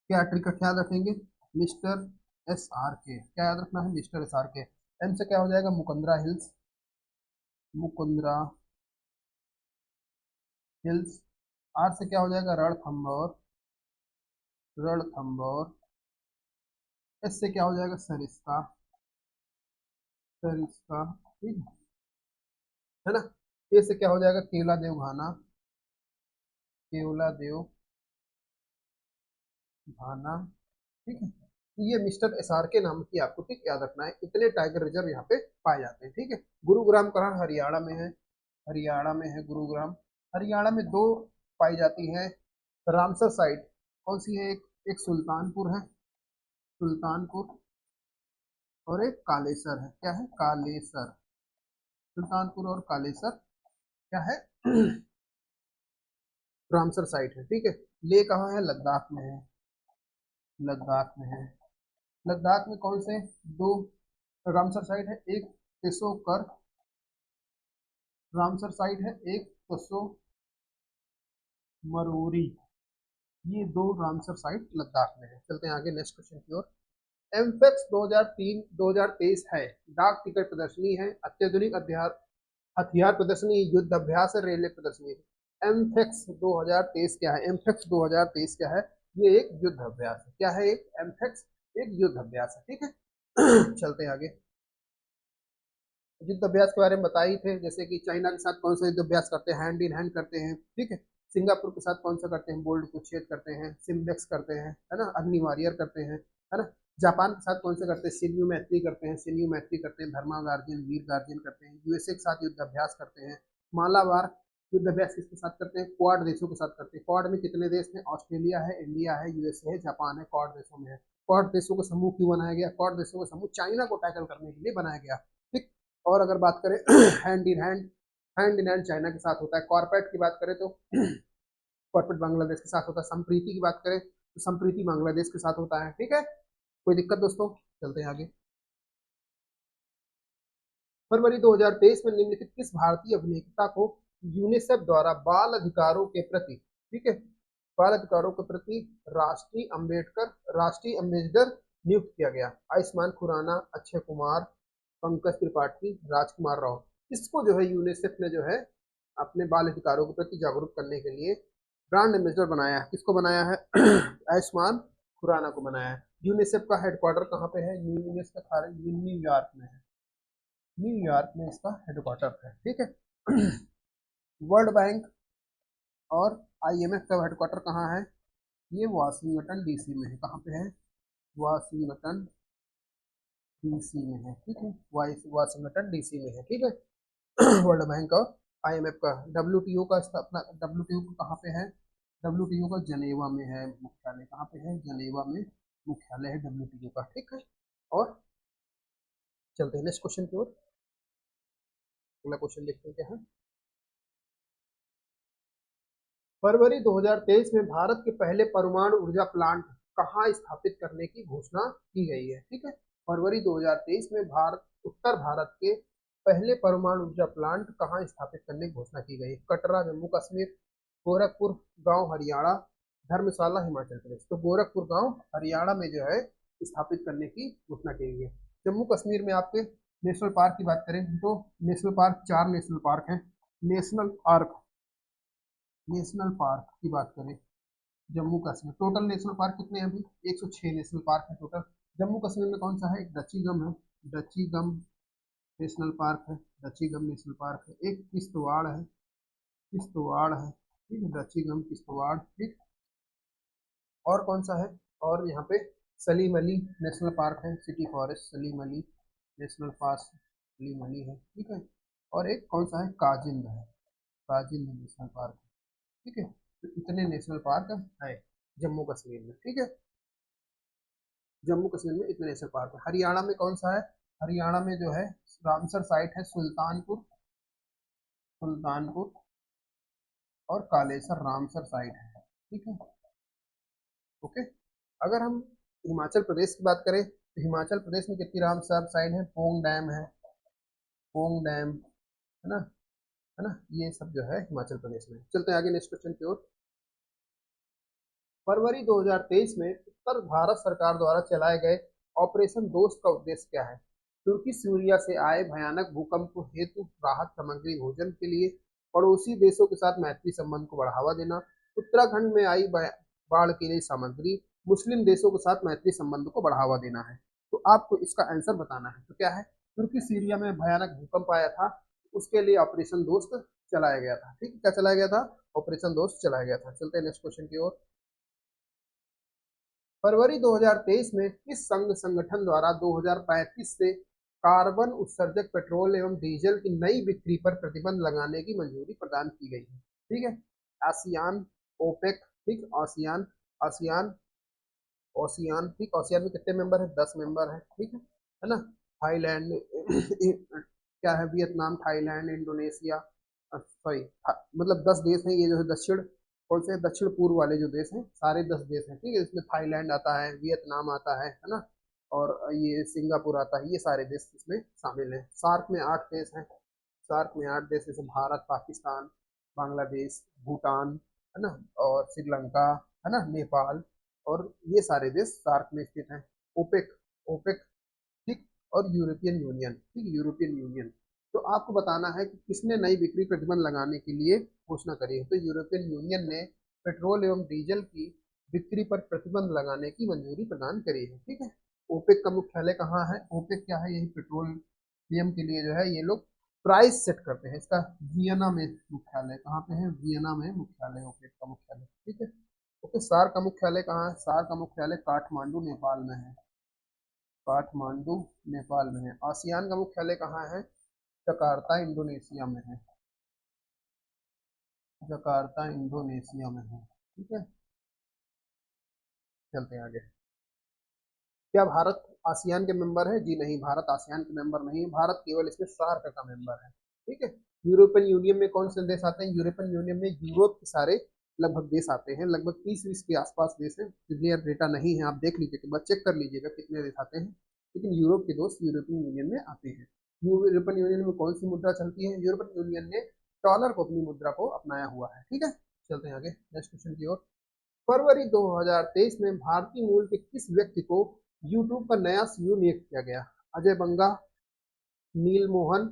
क्या ट्रिक का ख्याल रखेंगे? मिस्टर SRK, क्या याद रखना है? Mister SRK। एम से क्या हो जाएगा? Mukundra hills, Mukundra hills. R से क्या हो जाएगा? रणथंभौर, रणथंभौर। एस से क्या हो जाएगा? सरिस्का, सरिस्का। ठीक है ना? ए से क्या हो जाएगा, केवलादेव घाना, केवलादेव घाना, ठीक है। तो ये मिस्टर एसआर के नाम की आपको ठीक याद रखना है, इतने टाइगर रिजर्व यहाँ पे पाए जाते हैं, ठीक है। गुरुग्राम कहाँ, हरियाणा में है, हरियाणा में है गुरुग्राम। हरियाणा में दो पाई जाती हैं रामसर साइट, कौन सी है, एक सुल्तानपुर है, सुल्तानपुर, और एक कालेसर है, क्या है, कालेसर। सुल्तानपुर और कालेसर क्या है रामसर साइट है, ठीक है। ले कहाँ है, लद्दाख में है, लद्दाख में है। लद्दाख में कौन से दो रामसर साइट है, एक तेसोकर रामसर साइट है, एक तसो मरोरी, ये दो रामसर साइट लद्दाख में है। चलते हैं आगे नेक्स्ट क्वेश्चन की ओर। एमफेक्स 2003-2023 है, डाक टिकट प्रदर्शनी है, अत्याधुनिक हथियार प्रदर्शनी, युद्ध अभ्यास है, रेलवे प्रदर्शनी है। एमफेक्स 2023 क्या है, एमफेक्स 2023 क्या है, ये एक युद्ध अभ्यास है, क्या है, एक एमफेक्स एक युद्ध अभ्यास है, ठीक है। चलते हैं आगे। युद्ध अभ्यास के बारे में बताई थे, जैसे कि चाइना के साथ कौन सा युद्ध अभ्यास करते हैं, हैंड इन हैंड करते हैं, ठीक है। सिंगापुर के साथ कौन सा करते हैं, बोल्ड कुछेद करते हैं, सिम्बेक्स करते हैं, है ना, अग्नि वॉरियर करते हैं, है ना। जापान के साथ कौन सा करते हैं, सिन्यू मैत्री करते हैं, सिन्यू मैत्री करते हैं, धर्मा गार्जियन, वीर गार्जियन करते हैं। यूएसए के साथ युद्ध अभ्यास करते हैं। मालाबार युद्ध अभ्यास किसके साथ करते हैं, क्वाड देशों के साथ करते हैं। क्वाड में कितने देश हैं, ऑस्ट्रेलिया है, इंडिया है, यूएसए है, जापान है, क्वाड देशों में है। क्वाड देशों का समूह क्यों बनाया गया, क्वाड देशों का समूह चाइना को टैकल करने के लिए बनाया गया, ठीक। और अगर बात करें हैंड इन हैंड चाइना के साथ होता है। कॉर्पोरेट की बात करें तो कॉर्पोरेट बांग्लादेश के साथ होता है। संप्रीति की बात करें तो संप्रीति बांग्लादेश के साथ होता है, ठीक है। कोई दिक्कत दोस्तों, चलते हैं आगे। फरवरी 2023 में निम्नलिखित किस भारतीय अभिनेता को यूनिसेफ द्वारा बाल अधिकारों के प्रति, ठीक है, बाल अधिकारों के प्रति राष्ट्रीय अम्बेसडर नियुक्त किया गया। आयुष्मान खुराना, अक्षय कुमार, पंकज त्रिपाठी, राजकुमार राव। इसको जो है यूनिसेफ ने जो है अपने बाल अधिकारों के प्रति जागरूक करने के लिए ब्रांड एम्बेसडर बनाया है। किसको बनाया है, आयुष्मान खुराना को बनाया है। यूनिसेफ का हेडक्वार्टर कहाँ पे है, यूनिसेफ का न्यूयॉर्क में है, न्यूयॉर्क में इसका हेडक्वार्टर है, ठीक है। वर्ल्ड बैंक और आईएमएफ का हेडक्वार्टर कहाँ है, ये वाशिंगटन डीसी में है। कहाँ पे है, वाशिंगटन डीसी में है, ठीक है, वाशिंगटन डीसी में है, ठीक है। वर्ल्ड बैंक और आईएमएफ का। डब्ल्यूटीओ का स्थापना, डब्ल्यूटीओ का कहाँ पे है, डब्ल्यूटीओ का जनेवा में है मुख्यालय, कहाँ पे है, जनेवा में मुख्यालय है डब्ल्यूटीओ का, ठीक है। और चलते हैं नेक्स्ट क्वेश्चन की ओर। अगला क्वेश्चन देखते हैं क्या है। फरवरी 2023 में भारत के पहले परमाणु ऊर्जा प्लांट कहाँ स्थापित करने की घोषणा की गई है, ठीक है। फरवरी 2023 में उत्तर भारत के पहले परमाणु ऊर्जा प्लांट कहाँ स्थापित करने की घोषणा की गई। कटरा जम्मू कश्मीर, गोरखपुर गांव हरियाणा, धर्मशाला हिमाचल प्रदेश। तो गोरखपुर गांव हरियाणा में जो है स्थापित करने की घोषणा की गई है। जम्मू कश्मीर में आपके नेशनल पार्क की बात करें तो नेशनल पार्क 4 नेशनल पार्क हैं। नेशनल पार्क की बात करें Jammu Kashmir, total national park कितने हैं अभी, 106 नेशनल पार्क है टोटल। जम्मू कश्मीर में कौन सा है, एक डचीगम है, डचीगम नेशनल पार्क है, डचीगम नेशनल पार्क है। एक किश्तवाड़ है, किश्तवाड़ है, ठीक है, डचीगम किश्तवाड़, ठीक। और कौन सा है, और यहाँ पे सलीम अली नेशनल पार्क है, city forest Salim Ali national park Salim Ali है, ठीक है। और एक कौन सा है, काजिंद है, काजिंद नेशनल पार्क, ठीक है। तो इतने नेशनल पार्क है जम्मू कश्मीर में, ठीक है। जम्मू कश्मीर में इतने नेशनल पार्क है। हरियाणा में कौन सा है, हरियाणा में जो है रामसर साइट है, सुल्तानपुर, सुल्तानपुर और कालेसर रामसर साइट है, ठीक है, ओके। अगर हम हिमाचल प्रदेश की बात करें तो हिमाचल प्रदेश में कितनी रामसर साइट है, पोंग डैम है, पोंग डैम, है ना, ये सब जो है हिमाचल प्रदेश में। चलते हैं आगे नेक्स्ट क्वेश्चन की ओर। फरवरी 2023 में उत्तर भारत सरकार द्वारा चलाए गए ऑपरेशन दोस्त का उद्देश्य क्या है। तुर्की सीरिया से आए भयानक भूकंप हेतु राहत सामग्री भोजन के लिए, पड़ोसी देशों के साथ मैत्री संबंध को बढ़ावा देना, उत्तराखंड में आई बाढ़ के लिए सामग्री, मुस्लिम देशों के साथ मैत्री संबंध को बढ़ावा देना है। तो आपको इसका आंसर बताना है। तो क्या है, तुर्की सीरिया में भयानक भूकंप आया था, उसके लिए ऑपरेशन दोस्त चलाया गया था। ठीक है, क्या चलाया गया था? ऑपरेशन दोस्त चलाया गया था। चलते हैं नेक्स्ट क्वेश्चन की ओर। फरवरी 2023 में किस संघ संगठन द्वारा 2035 से कार्बन उत्सर्जक पेट्रोल एवं डीजल की नई बिक्री पर प्रतिबंध लगाने की मंजूरी प्रदान की गई है? ठीक है, आसियान, ओपेक, ठीक, आसियान, आसियान, ओसियान, ठीक, ओसियान में कितने मेंबर है? 10 मेंबर है। ठीक है ना? थाईलैंड क्या है? वियतनाम, थाईलैंड, इंडोनेशिया, सॉरी, मतलब 10 देश हैं ये जो है दक्षिण, कौन से दक्षिण पूर्व वाले जो देश हैं, सारे 10 देश हैं। ठीक है, इसमें थाईलैंड आता है, वियतनाम आता है ना, और ये सिंगापुर आता है, ये सारे देश इसमें शामिल हैं। सार्क में 8 देश हैं। सार्क में 8 देश जैसे भारत, पाकिस्तान, बांग्लादेश, भूटान, है ना, और श्रीलंका, है ना, नेपाल, और ये सारे देश सार्क में स्थित हैं। ओपेक, ओपेक, ठीक, और यूरोपियन यूनियन, ठीक, यूरोपियन यूनियन। तो आपको बताना है कि किसने नई बिक्री प्रतिबंध लगाने के लिए घोषणा करी है। तो यूरोपियन यूनियन ने पेट्रोल एवं डीजल की बिक्री पर प्रतिबंध लगाने की मंजूरी प्रदान करी है। ठीक है, ओपेक का मुख्यालय कहाँ है? ओपेक क्या है? यही पेट्रोलियम के लिए जो है ये लोग प्राइस सेट करते हैं। इसका वियना में मुख्यालय, कहाँ पे है? वियना में मुख्यालय, ओपेक का मुख्यालय। ठीक है, ओके, सार का मुख्यालय कहाँ है? सार का मुख्यालय काठमांडू, नेपाल में है। काठमांडू, नेपाल में है। आसियान का मुख्यालय कहाँ है? जकार्ता, इंडोनेशिया में है। जकार्ता, इंडोनेशिया में है। ठीक है, चलते हैं आगे। क्या भारत आसियान के मेंबर है? जी नहीं, भारत आसियान के मेंबर नहीं है। भारत केवल इसमें सार्क का मेंबर है। ठीक है, यूरोपियन यूनियन में कौन से देश आते हैं? यूरोपियन यूनियन में यूरोप के सारे लगभग देश आते हैं। लगभग 30-20 के आसपास देश है। क्लियर डेटा नहीं है, आप देख लीजिए, एक बार चेक कर लीजिएगा कितने देश आते हैं। लेकिन यूरोप के दोस्त यूरोपियन यूनियन में आते हैं। यूरोपियन यूनियन में कौन सी मुद्रा चलती है? यूरोपियन यूनियन ने डॉलर को अपनी मुद्रा को अपनाया हुआ है। ठीक है, चलते हैं आगे नेक्स्ट क्वेश्चन की ओर। फरवरी 2023 में भारतीय मूल के किस व्यक्ति को यूट्यूब का नया सीईओ नियुक्त किया गया? अजय बंगा, नील मोहन,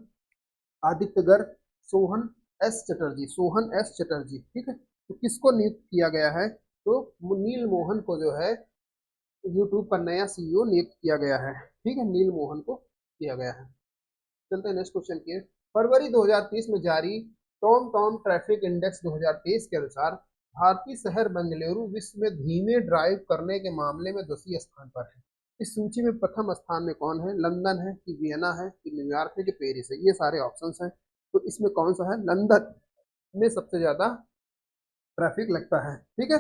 आदित्य गर्ग, सोहन एस चटर्जी, सोहन एस चटर्जी। ठीक है, तो किसको नियुक्त किया गया है? तो नील मोहन को जो है यूट्यूब का नया सीईओ नियुक्त किया गया है। ठीक है, नील मोहन को किया गया है। चलते हैं नेक्स्ट क्वेश्चन की। फरवरी 2030 में जारी टॉम टॉम ट्रैफिक इंडेक्स 2023 के अनुसार भारतीय शहर बेंगलुरु विश्व में धीमे ड्राइव करने के मामले में 200 स्थान पर है। इस सूची में प्रथम स्थान में कौन है? लंदन है कि वियना है कि न्यूयॉर्क है कि पेरिस है? ये सारे ऑप्शंस हैं। तो इसमें कौन सा है? लंदन में सबसे ज्यादा ट्रैफिक लगता है। ठीक है,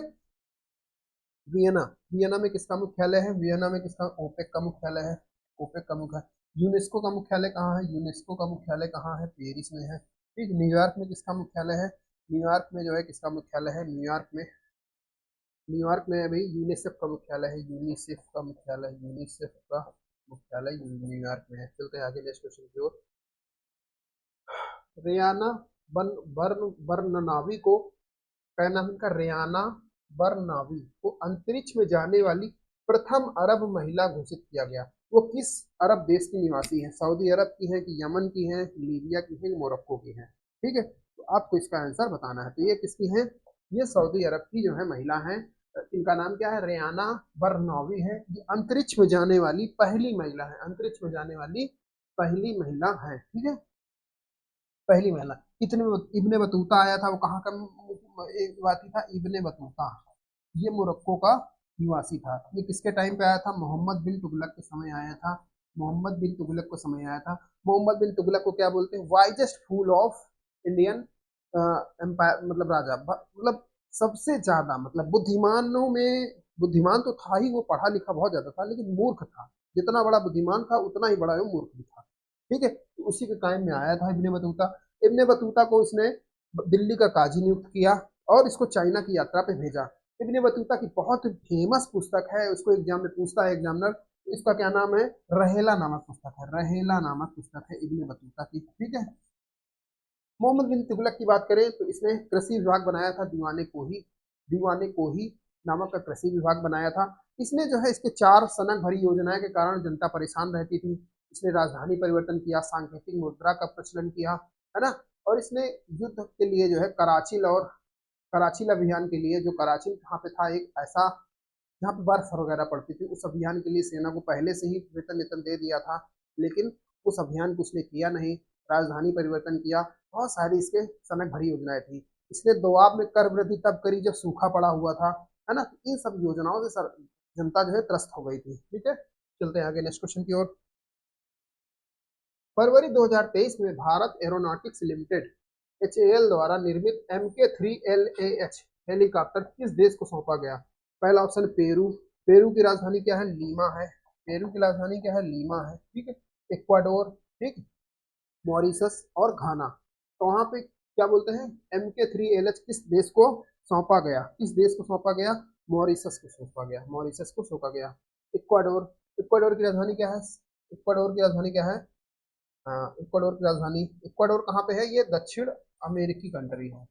वियना, वियना में किसका मुख्यालय है? वियना में किसका? ओपेक का मुख्यालय है। ओपेक का मुख्यालय। यूनेस्को का मुख्यालय कहाँ है? यूनेस्को का मुख्यालय कहाँ है? पेरिस में है। ठीक, न्यूयॉर्क में किसका मुख्यालय है? न्यूयॉर्क में जो है किसका मुख्यालय है? न्यूयॉर्क में, न्यूयॉर्क में अभी यूनिसेफ का मुख्यालय है। यूनिसेफ का मुख्यालय, यूनिसेफ का मुख्यालय न्यूयॉर्क में है। चलते हैं आगे नेक्स्ट क्वेश्चन की ओर। रियाना बन बर्न बर्ननावी को, क्या नाम इनका? रियाना बरनावी को अंतरिक्ष में जाने वाली प्रथम अरब महिला घोषित किया गया। वो किस अरब देश की निवासी है? सऊदी अरब की है कि यमन की है, लीबिया की है, मोरक्को की है? ठीक है, तो आपको इसका आंसर बताना है। तो ये किसकी है? ये सऊदी अरब की जो है महिला है। इनका नाम क्या है? रेयाना बरनावी है। ये अंतरिक्ष में जाने वाली पहली महिला है। अंतरिक्ष में जाने वाली पहली महिला है। ठीक है, पहली महिला। कितने इब्ने बतूता आया था? वो कहाँ का एक निवासी था? इब्ने बतूता, ये मोरक्को का निवासी था। ये किसके टाइम पे आया था? मोहम्मद बिन तुगलक के समय आया था। मोहम्मद बिन तुगलक को समय आया था। मोहम्मद बिन तुगलक को क्या बोलते हैं? Wisest fool of Indian empire, मतलब राजा, मतलब सबसे ज्यादा, मतलब बुद्धिमानों में बुद्धिमान तो था ही, वो पढ़ा लिखा बहुत ज्यादा था, लेकिन मूर्ख था। जितना बड़ा बुद्धिमान था उतना ही बड़ा वो मूर्ख भी था। ठीक है, तो उसी के टाइम में आया था इब्ने बतूता। इब्ने बतूता को इसने दिल्ली का काजी नियुक्त किया और इसको चाइना की यात्रा पे भेजा। इब्ने बतूता की बहुत फेमस पुस्तक है, उसको एग्जाम में पूछता है एग्जामिनर, इसका क्या नाम है? रहेला नामक पुस्तक है। रहेला नामक पुस्तक है इब्ने बतूता की। ठीक है, मोहम्मद बिन तुगलक की बात करें तो इसने कृषि विभाग बनाया था, दीवाने को ही नामक का कृषि विभाग बनाया था। इसने जो है इसके 4 सनक भरी योजनाएं के कारण जनता परेशान रहती थी। इसने राजधानी परिवर्तन किया, सांकेतिक मुद्रा का प्रचलन किया, है ना, और इसने युद्ध के लिए जो है कराची अभियान के लिए, जो कराची यहाँ पे था एक ऐसा जहाँ पे बर्फ वगैरह पड़ती थी, उस अभियान के लिए सेना को पहले से ही वेतन वेतन दे दिया था। लेकिन उस अभियान को उसने किया नहीं, राजधानी परिवर्तन किया बहुत सारी इसके सनक भरी योजनाएं थी। इसने दोआब में कर वृद्धि तब करी जब सूखा पड़ा हुआ था, है ना। इन सब योजनाओं से जनता जो है त्रस्त हो गई थी। ठीक है, चलते हैं आगे नेक्स्ट क्वेश्चन की ओर। फरवरी 2023 में भारत एरोनॉटिक्स लिमिटेड HAL द्वारा निर्मित MK3LAH हेलीकॉप्टर किस देश को सौंपा गया? पहला ऑप्शन पेरू। पेरू की राजधानी क्या है? लीमा है। पेरू की राजधानी क्या है? लीमा है। ठीक है। इक्वाडोर, ठीक, मॉरिशस और घाना। तो वहां पे क्या बोलते हैं, MK3LH किस देश को सौंपा गया? किस देश को सौंपा गया? मॉरिशस को सौंपा गया। मॉरिशस को सौंपा गया। इक्वाडोर। इक्वाडोर की राजधानी क्या है? इक्वाडोर की राजधानी क्या है? हाँ, इक्वाडोर की राजधानी। इक्वाडोर कहाँ पे है? ये दक्षिण अमेरिकी कंट्री है।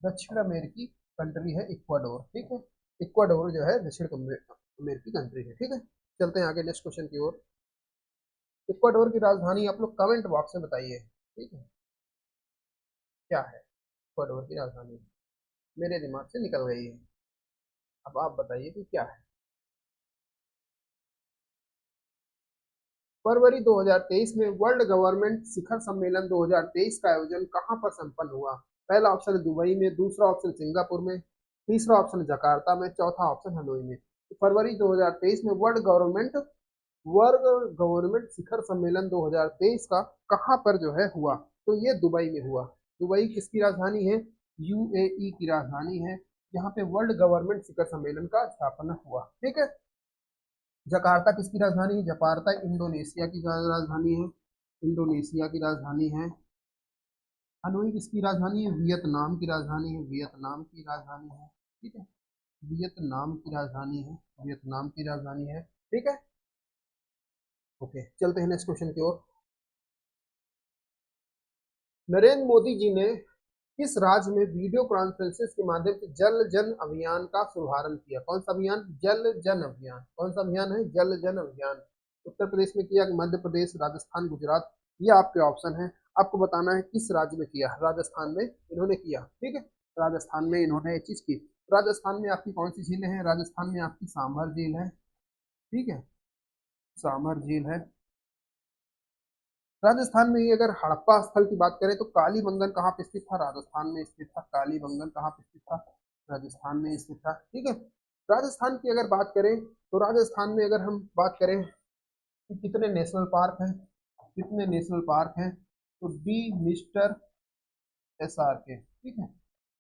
दक्षिण अमेरिकी कंट्री है इक्वाडोर। ठीक है, इक्वाडोर जो है दक्षिण अमेरिकी कंट्री है। ठीक है, चलते हैं आगे नेक्स्ट क्वेश्चन की ओर। इक्वाडोर की राजधानी आप लोग कमेंट बॉक्स में बताइए। ठीक है, क्या है इक्वाडोर की राजधानी? मेरे दिमाग से निकल गई है, अब आप बताइए कि क्या है। फरवरी 2023 में वर्ल्ड गवर्नमेंट शिखर सम्मेलन 2023 का आयोजन कहां पर संपन्न हुआ? पहला ऑप्शन दुबई में, दूसरा ऑप्शन सिंगापुर में, तीसरा ऑप्शन जकार्ता में, चौथा ऑप्शन हनोई में। तो फरवरी 2023 में वर्ल्ड गवर्नमेंट शिखर सम्मेलन 2023 का कहां पर जो है हुआ? तो ये दुबई में हुआ। दुबई किसकी राजधानी है? UAE की राजधानी है, यहाँ पे वर्ल्ड गवर्नमेंट शिखर सम्मेलन का स्थापना हुआ। ठीक है। जकार्ता किसकी राजधानी है? जकार्ता इंडोनेशिया की राजधानी है। इंडोनेशिया की राजधानी है। हनोई किसकी राजधानी है? वियतनाम की राजधानी है। वियतनाम की राजधानी है। ठीक है, वियतनाम की राजधानी है। वियतनाम की राजधानी है। ठीक है, ओके, चलते हैं नेक्स्ट क्वेश्चन की ओर। नरेंद्र मोदी जी ने किस राज्य में वीडियो कॉन्फ्रेंसिंग के माध्यम से जल जन अभियान का शुभारंभ किया? कौन सा अभियान? जल जन अभियान। कौन सा अभियान है? जल जन अभियान। उत्तर प्रदेश में किया कि मध्य प्रदेश, राजस्थान, गुजरात? ये आपके ऑप्शन है, आपको बताना है किस राज्य में किया। राजस्थान में इन्होंने किया। ठीक है, राजस्थान में इन्होंने ये चीज की। राजस्थान में आपकी कौन सी झीलें हैं? राजस्थान में आपकी सांभर झील है। ठीक है, सांभर झील है। राजस्थान में ही अगर हड़प्पा स्थल की बात करें तो कालीबंगन कहाँ पे स्थित था? राजस्थान में स्थित था। कालीबंगन कहाँ पे स्थित था? राजस्थान में स्थित था। ठीक है, राजस्थान की अगर बात करें तो राजस्थान में अगर हम बात करें कि कितने नेशनल पार्क हैं, कितने नेशनल पार्क हैं, तो डी मिस्टर SRK। ठीक है,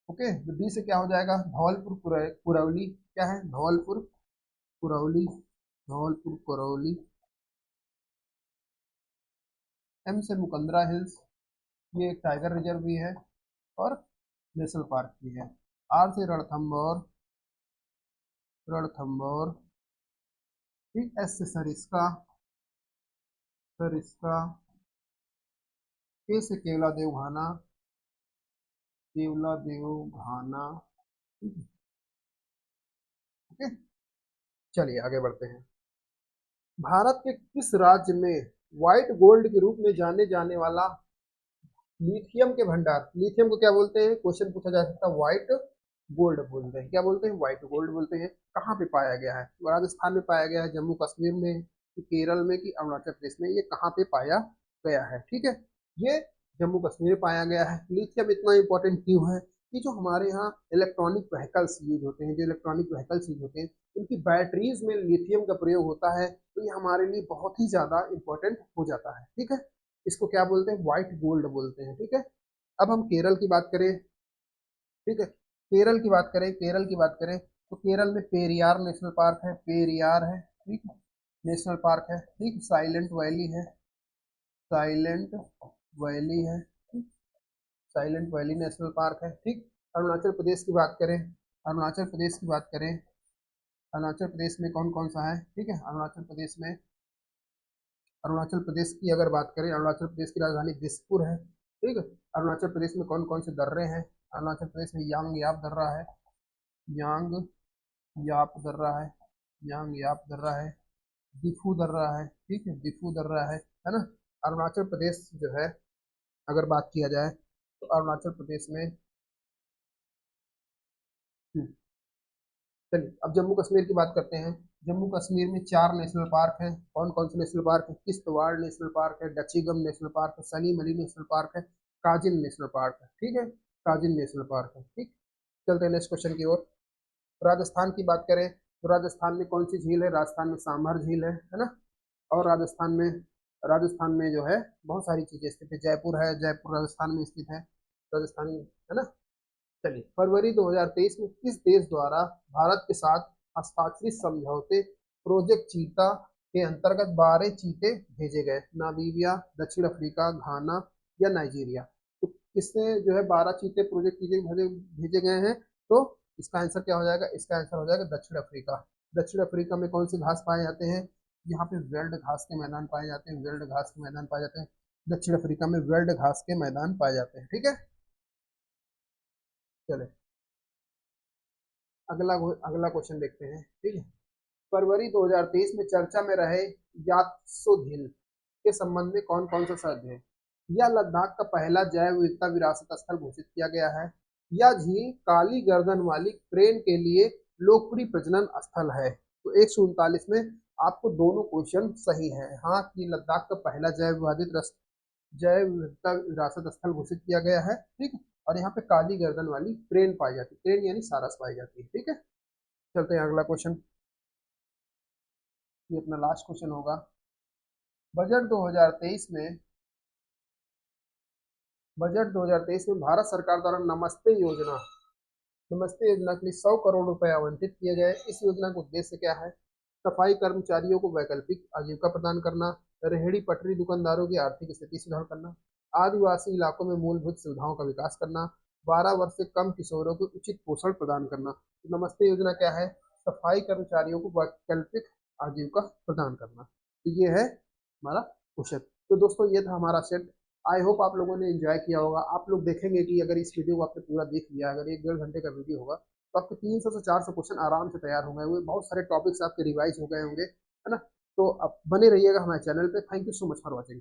ओके, तो डी से क्या हो जाएगा? धौलपुर कुरौली। क्या है? धौलपुर कुरौली। धौलपुर कुरौली। एम से मुकंदरा हिल्स, ये एक टाइगर रिजर्व भी है और नेशनल पार्क भी है। आर से रणथंभौर। रणथंभौर। ठीक, एस से सरिस्का। सरिस्का। के से केवला देवघाना। केवला देवघाना। ठीक है, ओके, चलिए आगे बढ़ते हैं। भारत के किस राज्य में व्हाइट गोल्ड के रूप में जाने जाने वाला लिथियम के भंडार, लिथियम को क्या बोलते हैं? क्वेश्चन पूछा जा सकता है। व्हाइट गोल्ड बोलते हैं। क्या बोलते हैं? व्हाइट गोल्ड बोलते हैं। कहाँ पे पाया गया है? राजस्थान में पाया गया है, जम्मू कश्मीर में, कि केरल में, कि अरुणाचल प्रदेश में? ये कहाँ पे पाया गया है? ठीक है, ये जम्मू कश्मीर में पाया गया है। लिथियम इतना इंपॉर्टेंट क्यों है कि जो हमारे यहाँ इलेक्ट्रॉनिक व्हीकल्स यूज होते हैं, जो इलेक्ट्रॉनिक व्हीकल्स यूज होते हैं, उनकी बैटरीज में लिथियम का प्रयोग होता है, तो ये हमारे लिए बहुत ही ज्यादा इंपॉर्टेंट हो जाता है। ठीक है, इसको क्या बोलते हैं? व्हाइट गोल्ड बोलते हैं। ठीक है, अब हम केरल की बात करें। ठीक है, केरल की बात करें, केरल की बात करें तो केरल में पेरियार नेशनल पार्क है। पेरियार है, ठीक है, नेशनल पार्क है। ठीक, साइलेंट वैली है। साइलेंट वैली है। ठीक, साइलेंट वैली नेशनल पार्क है। ठीक, अरुणाचल प्रदेश की बात करें, अरुणाचल प्रदेश की बात करें, अरुणाचल प्रदेश में कौन कौन सा है? ठीक है, अरुणाचल प्रदेश में, अरुणाचल प्रदेश की अगर बात करें, अरुणाचल प्रदेश की राजधानी दिसपुर है। ठीक है, अरुणाचल प्रदेश में कौन कौन से दर्रे हैं? अरुणाचल प्रदेश में यांग याप दर्रा है। यांग याप दर्रा है। यांग याप दर्रा है। दिफू दर्रा है। ठीक है, दिफू दर्रा है ना। अरुणाचल प्रदेश जो है, अगर बात किया जाए तो अरुणाचल प्रदेश में, हम्म, चलिए अब जम्मू कश्मीर की बात करते हैं। जम्मू कश्मीर में 4 नेशनल पार्क हैं। कौन कौन से नेशनल पार्क है? किश्तवाड़ नेशनल पार्क है, डचीगम नेशनल पार्क है, सलीम अली नेशनल पार्क है, काजिन नेशनल पार्क है, ठीक है, काजिन नेशनल पार्क है, ठीक। चलते हैं नेक्स्ट क्वेश्चन की ओर। राजस्थान की बात करें तो राजस्थान में कौन सी झील है? राजस्थान में सांभर झील है ना। और राजस्थान में जो है बहुत सारी चीजें स्थित है। जयपुर है, जयपुर राजस्थान में स्थित है, राजस्थान में, है ना। चलिए, फरवरी 2023 में किस देश द्वारा भारत के साथ हस्ताक्षरित समझौते प्रोजेक्ट चीता के अंतर्गत 12 चीते भेजे गए? नामीबिया, दक्षिण अफ्रीका, घाना या नाइजीरिया? तो किसने जो है 12 चीते प्रोजेक्ट चीते भेजे भेजे गए हैं? तो इसका आंसर क्या हो जाएगा? इसका आंसर हो जाएगा दक्षिण अफ्रीका। दक्षिण अफ्रीका में कौन से घास पाए जाते हैं? यहाँ पे वेल्ड घास के मैदान पाए जाते हैं, वेल्ड घास के मैदान पाए जाते हैं। दक्षिण अफ्रीका में वेल्ड घास के मैदान पाए जाते हैं, ठीक है। चले, अगला अगला क्वेश्चन देखते हैं, ठीक है। फरवरी 2023 में चर्चा में रहे यात्सो झील के संबंध में कौन कौन सा शब्द है? यह लद्दाख का पहला जैव विविधता विरासत स्थल घोषित किया गया है। यह झील काली गर्दन वाली क्रेन के लिए लोकप्रिय प्रजनन स्थल है। तो 139 में आपको दोनों क्वेश्चन सही है। हाँ, कि लद्दाख का पहला जैव विविधता विरासत स्थल घोषित किया गया है, ठीक है। और यहाँ पे काली गर्दन वाली क्रेन पाई जाती है, क्रेन यानी सारस पाई जाती है, ठीक है। चलते हैं अगला क्वेश्चन, ये अपना लास्ट क्वेश्चन होगा। बजट 2023 में भारत सरकार द्वारा नमस्ते योजना के लिए 100 करोड़ रुपए आवंटित किए गए। इस योजना का उद्देश्य क्या है? सफाई कर्मचारियों को वैकल्पिक आजीविका प्रदान करना, रेहड़ी पटरी दुकानदारों की आर्थिक स्थिति सुधार करना, आदिवासी इलाकों में मूलभूत सुविधाओं का विकास करना, 12 वर्ष से कम किशोरों को उचित पोषण प्रदान करना। तो नमस्ते योजना क्या है? सफाई कर्मचारियों को वैकल्पिक आजीविका प्रदान करना। तो ये है हमारा क्वेश्चन। तो दोस्तों, ये था हमारा सेट। आई होप आप लोगों ने एंजॉय किया होगा। आप लोग देखेंगे कि अगर इस वीडियो को आपने पूरा देख लिया, अगर 1-1.5 घंटे का वीडियो होगा, तो आपके 300 से 400 क्वेश्चन आराम से तैयार हो गए होंगे। बहुत सारे टॉपिक्स आपके रिवाइज हो गए होंगे, है ना। तो अब बने रहिएगा हमारे चैनल पे। Thank you so much for watching.